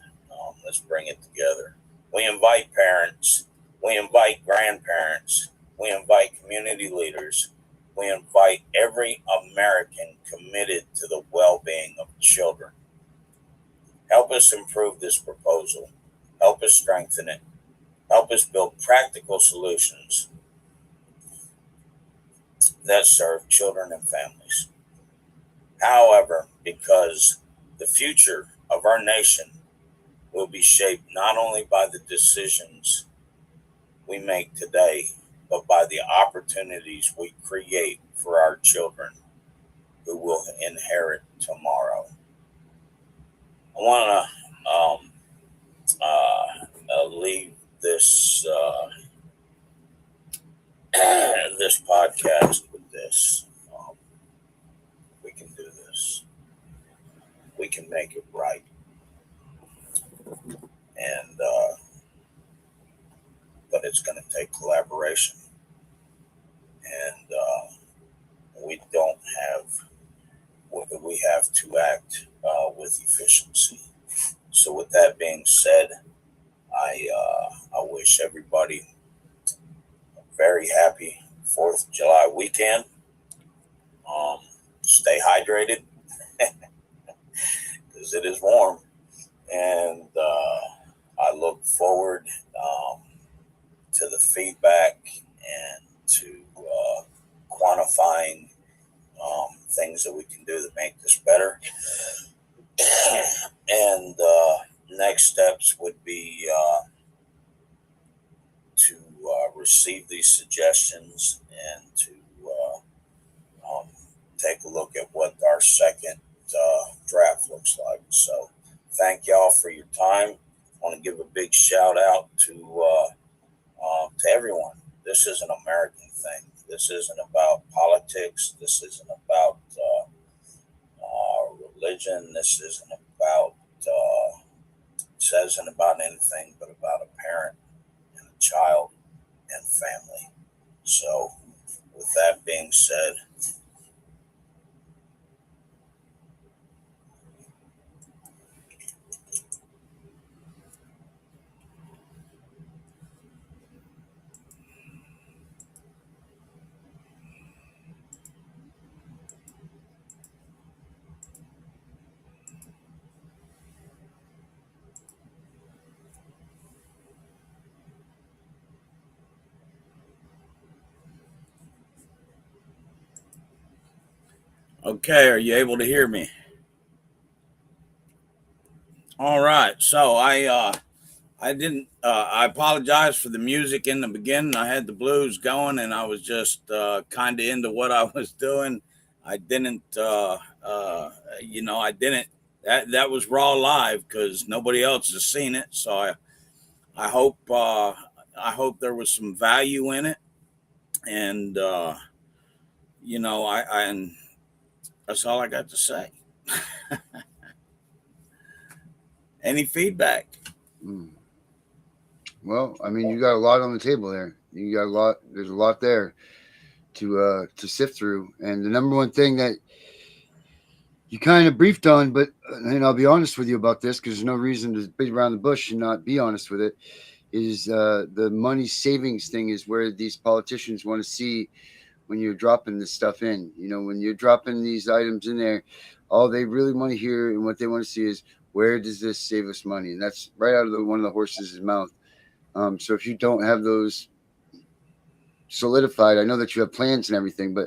Let's bring it together. We invite parents, we invite grandparents, we invite community leaders, we invite every American committed to the well-being of children. Help us improve this proposal. Help us strengthen it. Help us build practical solutions that serve children and families. However, because the future of our nation will be shaped not only by the decisions we make today, but by the opportunities we create for our children who will inherit tomorrow. I want to leave this this podcast with this. We can do this. We can make it right. And but it's going to take collaboration, and we have to act with efficiency. So, with that being said, I wish everybody a very happy 4th of July weekend. Stay hydrated because it is warm, and I look forward to the feedback and to quantifying things that we can do to make this better. And next steps would be to receive these suggestions and to take a look at what our second draft looks like. So thank y'all for your time. I want to give a big shout out to everyone. This is an American thing. This isn't about politics. This isn't about religion. This isn't about anything but about a parent and a child and family. So, with that being said, Okay, are you able to hear me? All right. So I didn't I apologize for the music in the beginning. I had the blues going and I was just kind of into what I was doing. I didn't I didn't that was raw live because nobody else has seen it. So I hope there was some value in it. And and that's all I got to say. Any feedback? Well, I mean, you got a lot on the table there. You got a lot. There's a lot there to sift through. And the number one thing that you kind of briefed on, but and I'll be honest with you about this because there's no reason to beat around the bush and not be honest with it. Is the money savings thing is where these politicians want to see when you're dropping this stuff in. You know, when you're dropping these items in there, all they really want to hear and what they want to see is where does this save us money, and that's right out of one of the horse's mouth. So if you don't have those solidified, I know that you have plans and everything, but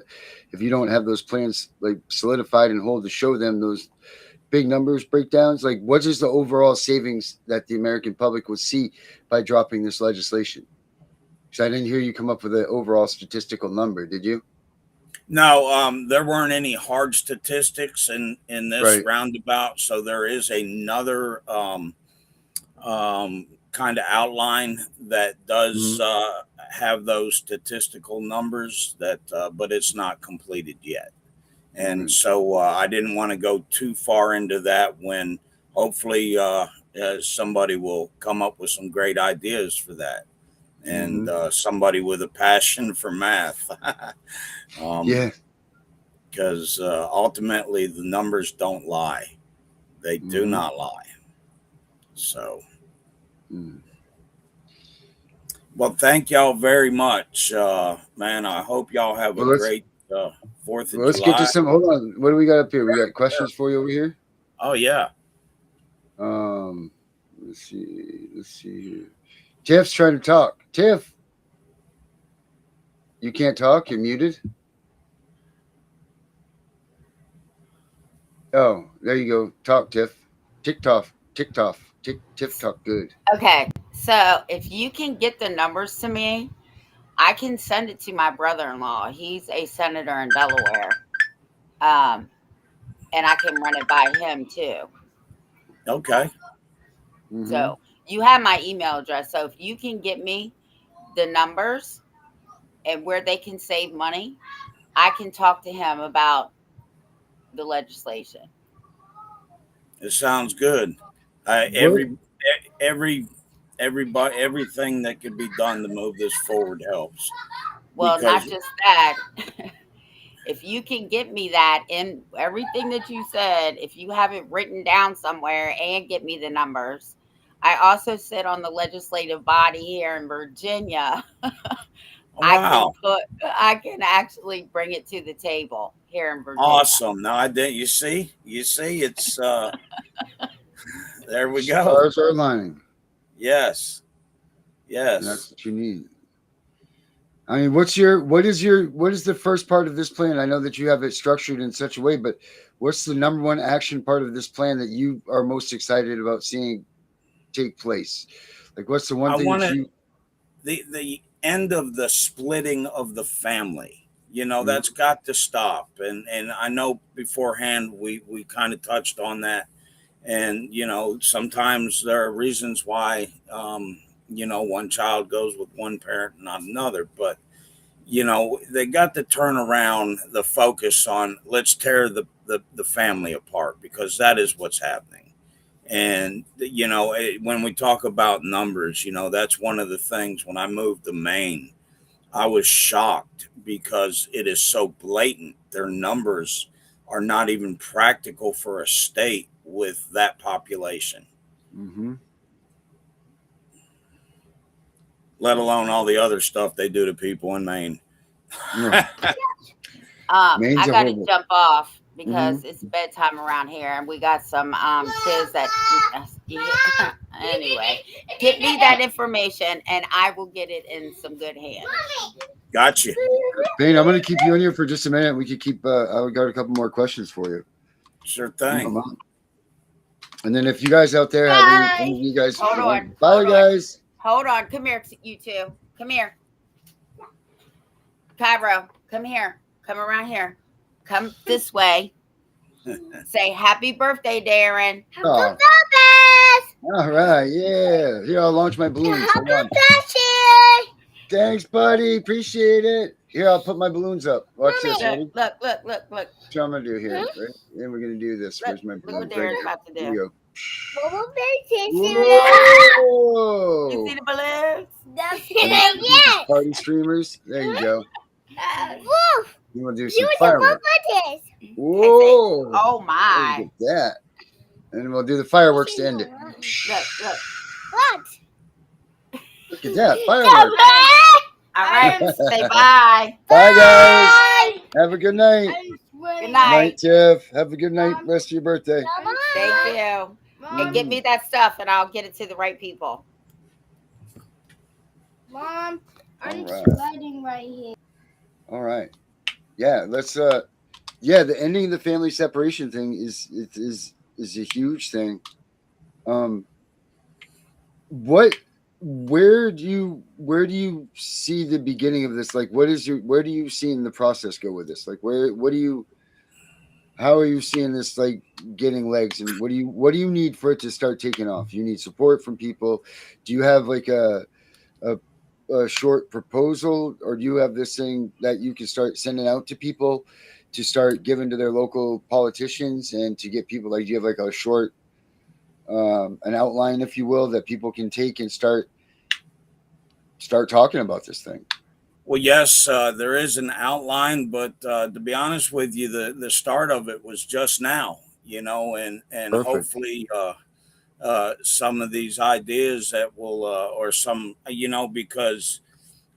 if you don't have those plans like solidified and hold to show them those big numbers breakdowns, like what is the overall savings that the American public will see by dropping this legislation? Because I didn't hear you come up with an overall statistical number, did you? No, there weren't any hard statistics in this Right. roundabout. So there is another kind of outline that does have those statistical numbers but it's not completed yet. And so I didn't want to go too far into that when hopefully somebody will come up with some great ideas for that. And somebody with a passion for math. Yeah. Because ultimately the numbers don't lie. They do not lie. So, well, thank y'all very much, man. I hope y'all have a great 4th of July. Let's get to some. Hold on. What do we got up here? We got questions for you over here. Oh yeah. Let's see. Here. Tiff's trying to talk. Tiff, you can't talk. You're muted. Oh, there you go. Talk, Tiff. TikTok. TikTok. Good. Okay, so if you can get the numbers to me, I can send it to my brother-in-law. He's a senator in Delaware, and I can run it by him too. Okay. So you have my email address. So if you can get me the numbers and where they can save money, I can talk to him about the legislation. It sounds good. Everything that could be done to move this forward helps. Well, not just that. If you can get me that in everything that you said, if you have it written down somewhere and get me the numbers. I also sit on the legislative body here in Virginia. Wow. I can actually bring it to the table here in Virginia. Awesome. Now I did. You see, it's there we go. Stars are aligning. Yes. And that's what you need. I mean, what is the first part of this plan? I know that you have it structured in such a way, but what's the number one action part of this plan that you are most excited about seeing take place? Like, what's the one thing that you... The end of the splitting of the family, that's got to stop. And I know beforehand we kind of touched on that. And, sometimes there are reasons why, one child goes with one parent and not another. But, they got to turn around the focus on let's tear the family apart, because that is what's happening. And, when we talk about numbers, that's one of the things. When I moved to Maine, I was shocked because it is so blatant. Their numbers are not even practical for a state with that population. Let alone all the other stuff they do to people in Maine. I got to jump off because it's bedtime around here, and we got some kids that anyway, get me that information and I will get it in some good hands. Gotcha. Bane, I'm going to keep you in here for just a minute. We could keep. I got a couple more questions for you. Sure thing. And then if you guys out there have any of you guys, Hold on. bye, Hold on. guys. Hold on. Come here, you two. Come here. Cairo, come here. Come around here. Come this way. Say happy birthday, Darren. Oh. All right, yeah. Here, I'll launch my balloons. Hold on. Thanks, buddy. Appreciate it. Here, I'll put my balloons up. Watch this. Ready? Look. What I'm gonna do here, right? Then we're gonna do this. Where's my Look balloon? what Darren's about to do. Here we go. Whoa. Whoa! You see the balloons? Yes. Party streamers. There you go. You want to do some fireworks? Whoa! Oh my! Look at that. And then we'll do the fireworks to end it. Look. Look at that fireworks. All right. Say bye. Bye, guys. Have a good night. Good Night, night. Tiff. Have a good night. Rest of your birthday. Thank you. And get me that stuff, and I'll get it to the right people. Mom, I'm All right. sweating right here. All right. Yeah, let's yeah, the ending of the family separation thing is a huge thing. Where do you see the beginning of this? Like where do you see in the process go with this? Like how are you seeing this like getting legs, and what do you need for it to start taking off? You need support from people. Do you have like a short proposal, or do you have this thing that you can start sending out to people to start giving to their local politicians and to get people, like, do you have like a short an outline, if you will, that people can take and start talking about this thing? Well, yes, there is an outline, but to be honest with you, the start of it was just now, and Perfect. hopefully some of these ideas that will, or some, because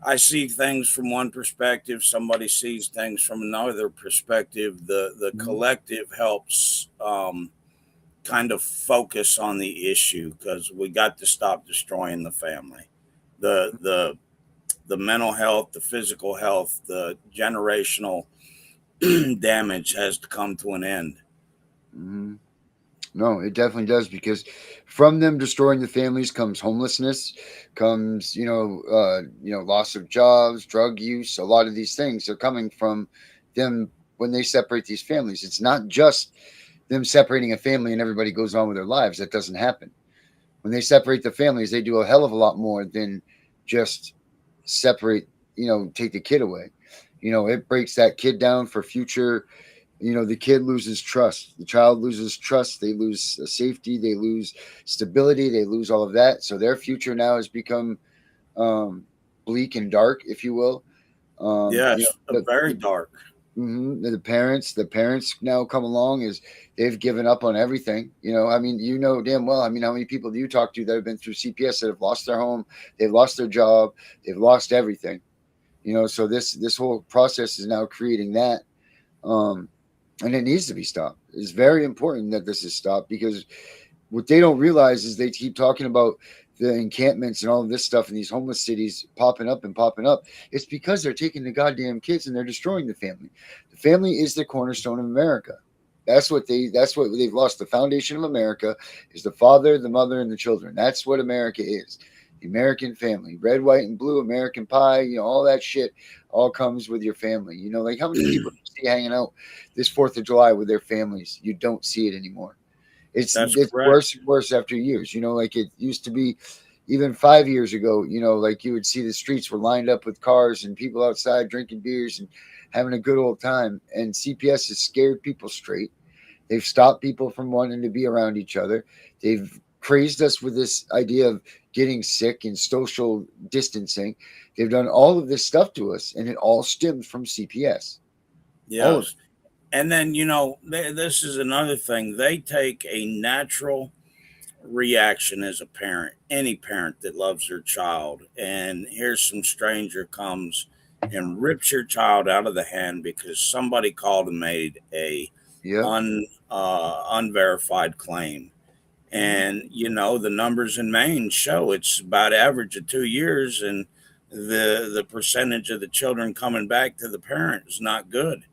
I see things from one perspective, somebody sees things from another perspective. The collective helps kind of focus on the issue, because we got to stop destroying the family. The mental health, the physical health, the generational damage has to come to an end. Mm-hmm. No, it definitely does, because from them destroying the families comes homelessness, comes loss of jobs, drug use. A lot of these things are coming from them when they separate these families. It's not just them separating a family and everybody goes on with their lives. That doesn't happen. When they separate the families, they do a hell of a lot more than just separate, take the kid away. It breaks that kid down for future. The kid loses trust. The child loses trust. They lose safety. They lose stability. They lose all of that. So their future now has become bleak and dark, if you will. Yes, very dark. The parents now come along as they've given up on everything. Damn well. How many people do you talk to that have been through CPS that have lost their home, they've lost their job, they've lost everything. So this whole process is now creating that, and it needs to be stopped. It's very important that this is stopped, because what they don't realize is they keep talking about the encampments and all of this stuff in these homeless cities popping up. It's because they're taking the goddamn kids and they're destroying the family. The family is the cornerstone of America. That's what they've lost. The foundation of America is the father, the mother, and the children. That's what America is. The American family, red, white, and blue, American pie, all that shit all comes with your family. Like how many people you see hanging out this 4th of July with their families? You don't see it anymore. It's worse and worse after years. Like it used to be even 5 years ago, like you would see the streets were lined up with cars and people outside drinking beers and having a good old time. And CPS has scared people straight. They've stopped people from wanting to be around each other. They've crazed us with this idea of getting sick and social distancing. They've done all of this stuff to us, and it all stems from CPS. Yes. And then, this is another thing. They take a natural reaction as a parent, any parent that loves their child. And here's some stranger comes and rips your child out of the hand because somebody called and made a unverified claim. And, the numbers in Maine show it's about average of 2 years. And the percentage of the children coming back to the parent is not good.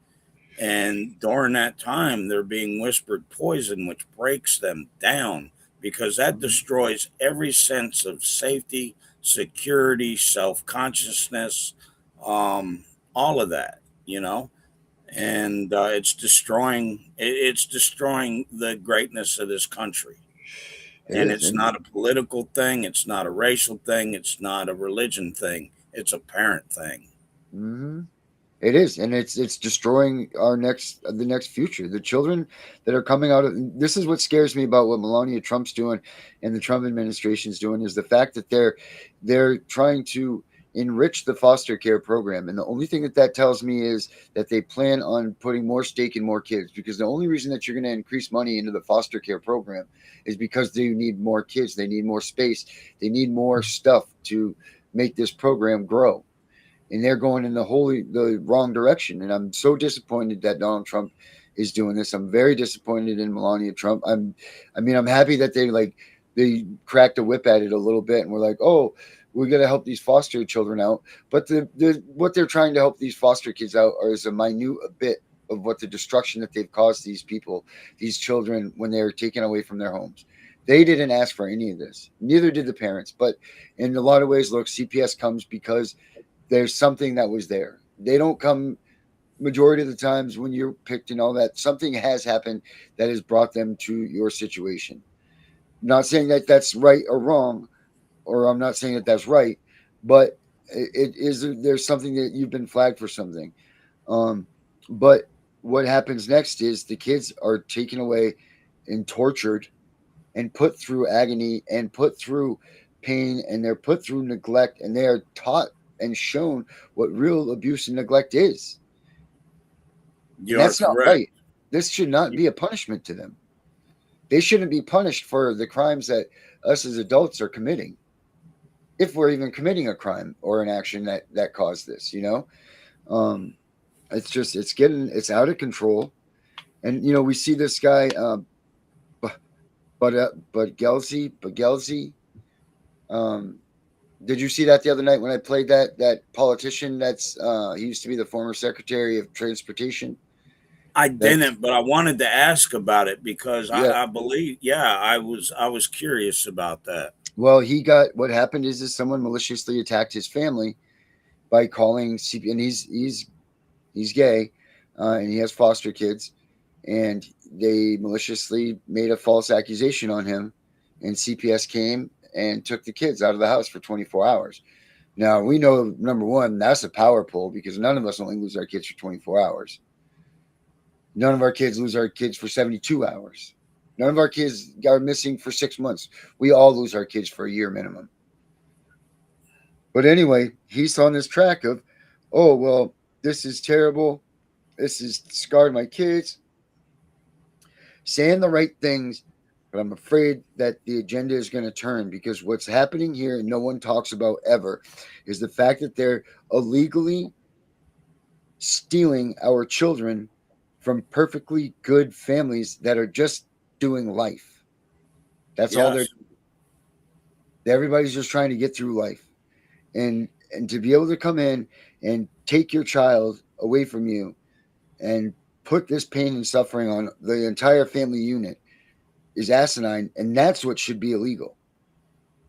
And during that time, they're being whispered poison, which breaks them down because that destroys every sense of safety, security, self-consciousness, all of that, and it's destroying the greatness of this country. It And is. it's And not a political thing. It's not a racial thing. It's not a religion thing. It's a parent thing. mhm. It is, and it's destroying the next future. The children that are coming out of this is what scares me about what Melania Trump's doing and the Trump administration's doing is the fact that they're trying to enrich the foster care program, and the only thing that tells me is that they plan on putting more stake in more kids. Because the only reason that you're going to increase money into the foster care program is because they need more kids, they need more space, they need more stuff to make this program grow, and they're going in the wrong direction. And I'm so disappointed that Donald Trump is doing this. I'm very disappointed in Melania Trump. I'm happy that they cracked a whip at it a little bit and we're like, oh, we're going to help these foster children out. But what they're trying to help these foster kids out is a minute bit of what the destruction that they've caused these people, these children, when they're taken away from their homes. They didn't ask for any of this. Neither did the parents. But in a lot of ways, look, CPS comes because there's something that was there. They don't come majority of the times when you're picked and all that. Something has happened that has brought them to your situation. Not saying that that's right or wrong, or I'm not saying that that's right, but it is. There's something that you've been flagged for something. But what happens next is the kids are taken away and tortured and put through agony and put through pain, and they're put through neglect, and they are taught and shown what real abuse and neglect is. And You are that's not correct. right. This should not be a punishment to them. They shouldn't be punished for the crimes that us as adults are committing, if we're even committing a crime or an action that caused this. It's out of control. And we see this guy, but Gelsi. Did you see that the other night when I played that politician? He used to be the former Secretary of Transportation. I didn't, but I wanted to ask about it because Yeah. I believe, I was curious about that. Well, what happened is someone maliciously attacked his family by calling CP, and he's gay, and he has foster kids, and they maliciously made a false accusation on him, and CPS came and took the kids out of the house for 24 hours. Now, we know, number one, that's a power pull because none of us only lose our kids for 24 hours. None of our kids lose our kids for 72 hours. None of our kids are missing for 6 months. We all lose our kids for a year minimum. But anyway, he's on this track of, oh, well, this is terrible. This has scarred my kids. Saying the right things, but I'm afraid that the agenda is going to turn, because what's happening here, and no one talks about ever, is the fact that they're illegally stealing our children from perfectly good families that are just doing life. That's all they're doing. Everybody's just trying to get through life. And to be able to come in and take your child away from you and put this pain and suffering on the entire family unit is asinine, and that's what should be illegal.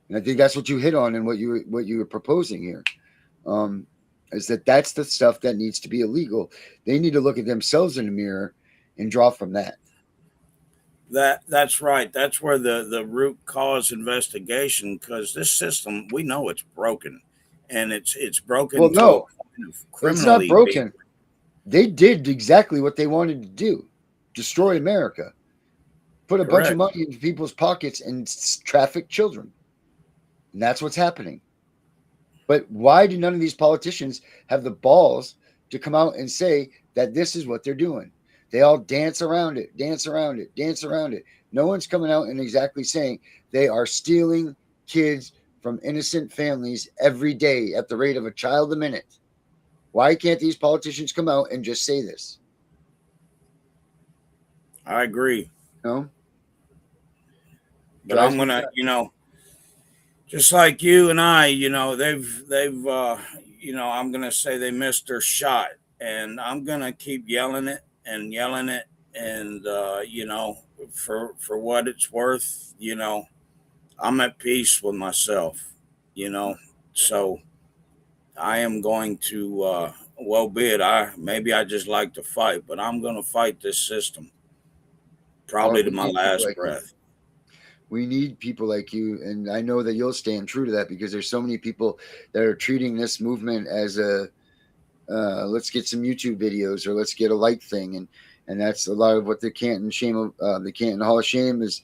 And I think that's what you hit on and what you were proposing here. Is that's the stuff that needs to be illegal. They need to look at themselves in the mirror and draw from that. That's right. That's where the root cause investigation, because this system, we know it's broken, and it's broken. Well, no, it's not broken. Behavior. They did exactly what they wanted to do: destroy America, put a bunch of money into people's pockets, and traffic children. And that's what's happening. But why do none of these politicians have the balls to come out and say that this is what they're doing? They all dance around it, dance around it, dance around it. No one's coming out and exactly saying they are stealing kids from innocent families every day at the rate of a child a minute. Why can't these politicians come out and just say this? I agree. No? But I'm going to, just like you and I, they've I'm gonna say they missed their shot, and I'm gonna keep yelling it and yelling it, and for what it's worth, I'm at peace with myself, so I am going to well be it. I just like to fight, but I'm gonna fight this system probably to We my need people last like you. breath. We need people like you, and I know that you'll stand true to that, because there's so many people that are treating this movement as a let's get some YouTube videos, or let's get a like thing, and that's a lot of what the Canton Hall of Shame is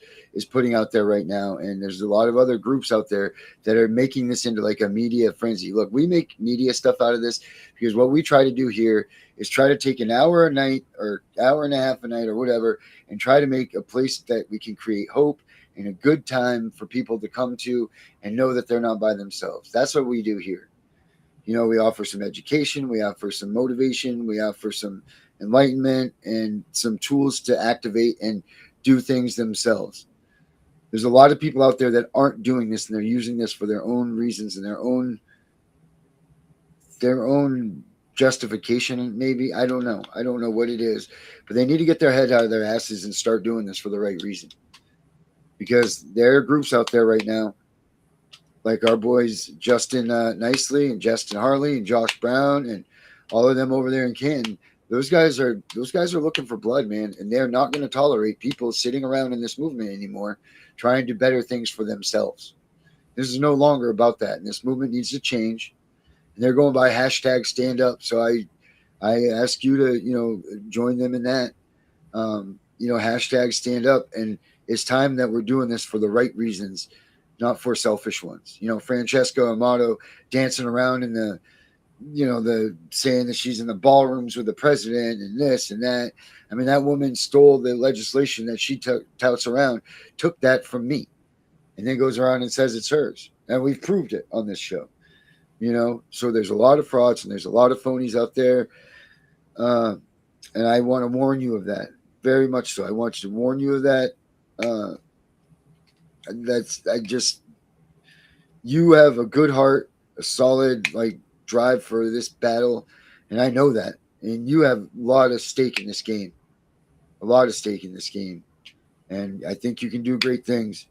putting out there right now. And there's a lot of other groups out there that are making this into like a media frenzy. Look, we make media stuff out of this because what we try to do here is try to take an hour a night or hour and a half a night or whatever, and try to make a place that we can create hope and a good time for people to come to and know that they're not by themselves. That's what we do here. We offer some education, we offer some motivation, we offer some enlightenment and some tools to activate and do things themselves. There's a lot of people out there that aren't doing this, and they're using this for their own reasons and their own justification. Maybe, I don't know what it is, but they need to get their head out of their asses and start doing this for the right reason, because there are groups out there right now, like our boys Justin Nicely and Justin Harley and Josh Brown and all of them over there in Canton. Those guys are looking for blood, man, and they're not going to tolerate people sitting around in this movement anymore trying to do better things for themselves. This is no longer about that, and this movement needs to change. And they're going by hashtag stand up. So I ask you to join them in that. Hashtag stand up, and it's time that we're doing this for the right reasons, not for selfish ones. Francesca Amato dancing around in the saying that she's in the ballrooms with the president and this and that. I mean, that woman stole the legislation that she touts around, took that from me, and then goes around and says it's hers. And we've proved it on this show. So there's a lot of frauds and there's a lot of phonies out there. And I want to warn you of that. Very much so. I want you to warn you of that. You have a good heart, a solid drive for this battle, and I know that. And you have a lot of stake in this game. And I think you can do great things.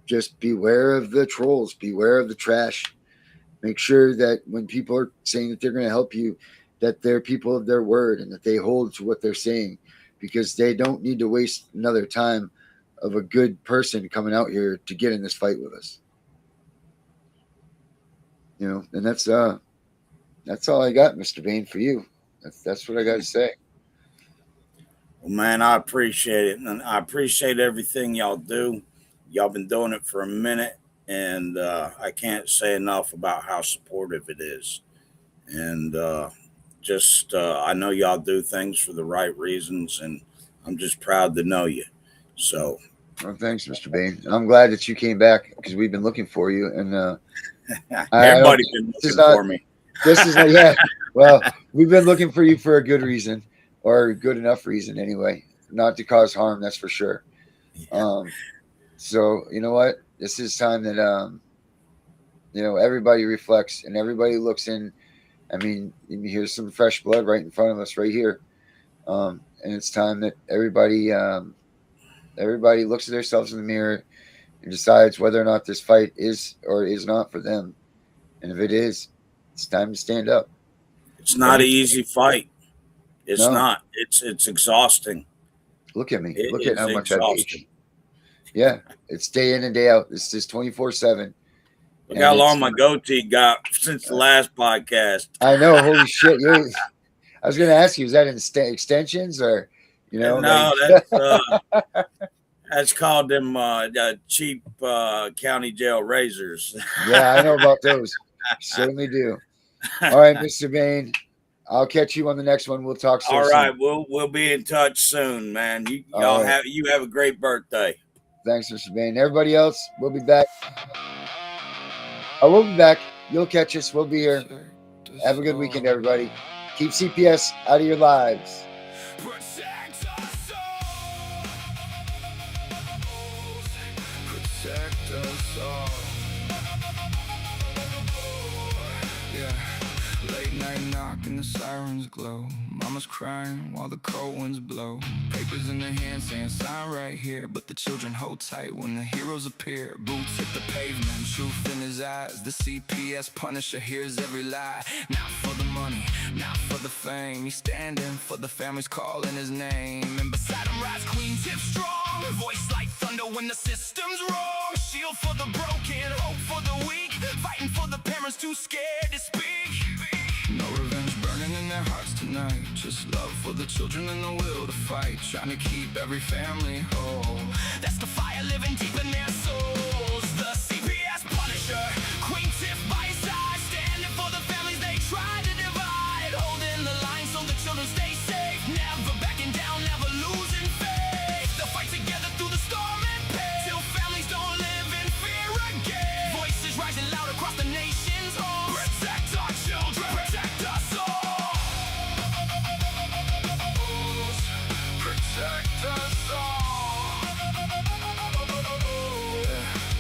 Just beware of the trolls, beware of the trash. Make sure that when people are saying that they're going to help you, that they're people of their word and that they hold to what they're saying, because they don't need to waste another time of a good person coming out here to get in this fight with us. And that's all I got, Mr. Bain, for you. That's what I got to say. Well, man, I appreciate it, and I appreciate everything y'all do. Y'all been doing it for a minute, and I can't say enough about how supportive it is. And I know y'all do things for the right reasons, and I'm just proud to know you. So, well, thanks, Mr. Bain. I'm glad that you came back, because we've been looking for you, and everybody's been looking for me. This is yeah. Well, we've been looking for you for a good reason, or a good enough reason anyway, not to cause harm. That's for sure. Yeah. So you know what? This is time that everybody reflects and everybody looks in. I mean, here's some fresh blood right in front of us, right here, and it's time that everybody looks at themselves in the mirror and decides whether or not this fight is or is not for them. And if it is, it's time to stand up. It's not an easy fight. It's No. not. It's exhausting. Look at me. Look at how much I've aged. exhausting. Yeah, it's day in and day out. This is 24/7. Look how long my goatee got since the last podcast. I know. Holy shit! I was going to ask you, is that in extensions or No, that's called them cheap county jail razors. Yeah, I know about those. Certainly do. All right, Mr. Bain. I'll catch you on the next one. We'll talk soon. All right, we'll be in touch soon, man. Y'all have a great birthday. Thanks, Mr. Bain. Everybody else, we'll be back. We'll be back. You'll catch us. We'll be here. Have a good weekend, everybody. Keep CPS out of your lives. Protect our souls. Protect us all. the sirens glow. Mama's crying while the cold winds blow. Papers in their hands saying sign right here, but the children hold tight when the heroes appear. Boots hit the pavement, truth in his eyes. The CPS Punisher hears every lie. Not for the money, not for the fame. He's standing for the families calling his name. And beside him rides Queen Tiff strong, voice like thunder when the system's wrong. Shield for the broken, hope for the weak, fighting for the parents too scared to speak. No revenge burning in their hearts tonight, just love for the children and the will to fight, trying to keep every family whole. That's the fire living deep in their souls. The CPS Punisher, Queen Tiff by his side, standing for the families they try to divide, holding the line so the children stay safe, never backing down, never losing faith. They'll fight together through the storm and pain, till families don't live in fear again. Voices rising loud across the nation's home. Protect our children, protect us all. Protect us all.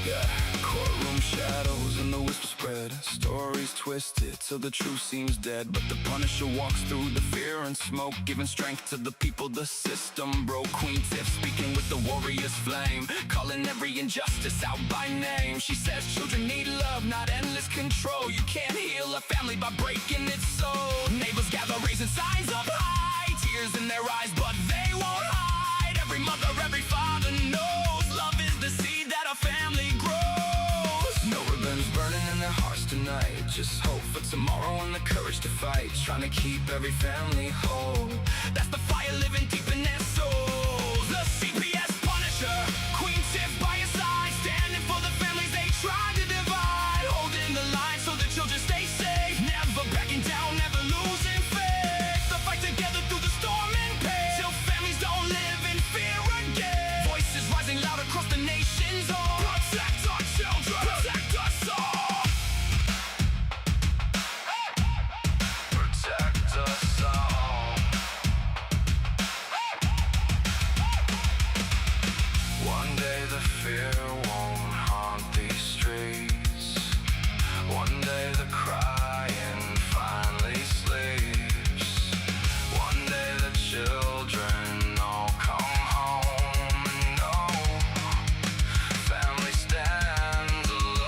Yeah. Courtroom shadows and the whisper spread, stories twisted till the truth seems dead. But the Punisher walks through the fear and smoke, giving strength to the people the system broke. Queen Tiff speaking with the warrior's flame, calling every injustice out by name. She says children need love, not endless control. You can't heal a family by breaking its soul. Neighbors gather raising signs up high, tears in their eyes but they won't hide. Every mother, every father knows love is the seed that a family grows. No revenge burning in their hearts tonight, just hope for tomorrow and the courage to fight, trying to keep every family whole. That's the fire living deep in their souls. The CPS Punisher, Queen Tiff by his side, standing for the families they try to divide, holding the line so the children stay safe, never backing down, never losing faith. They'll fight together through the storm and pain, till families don't live in fear again. Voices rising loud across the nation's home. Protect our children, protect us all. Protect us all. One day the fear won't haunt these streets. One day the crying finally sleeps. One day the children all come home and know family stands alone.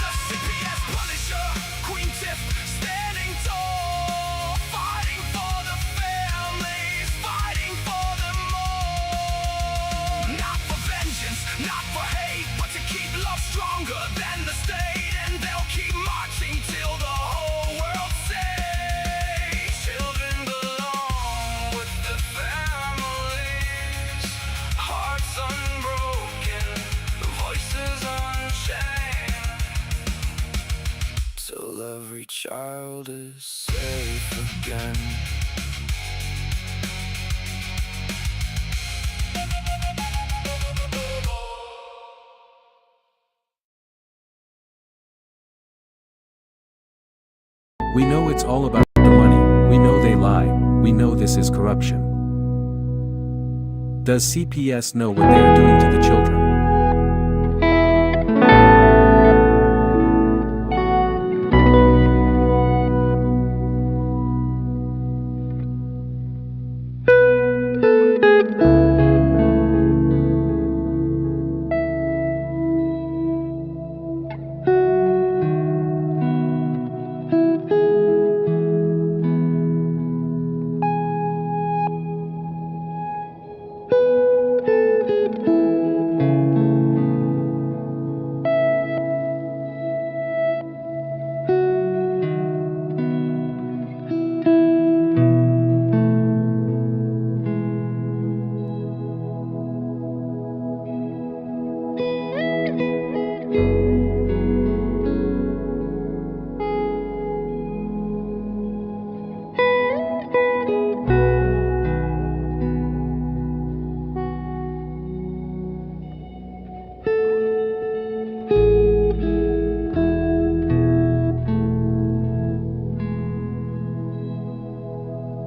The CPS Punisher, Queen Tiff standing tall, fighting for the families, fighting for them all. Not for vengeance, not for hate, but to keep love stronger than the state. And they'll keep marching till the whole world says children belong with the families. Hearts unbroken, voices unchained, till every child is safe again. We know it's all about the money, we know they lie, we know this is corruption. Does CPS know what they are doing to the children?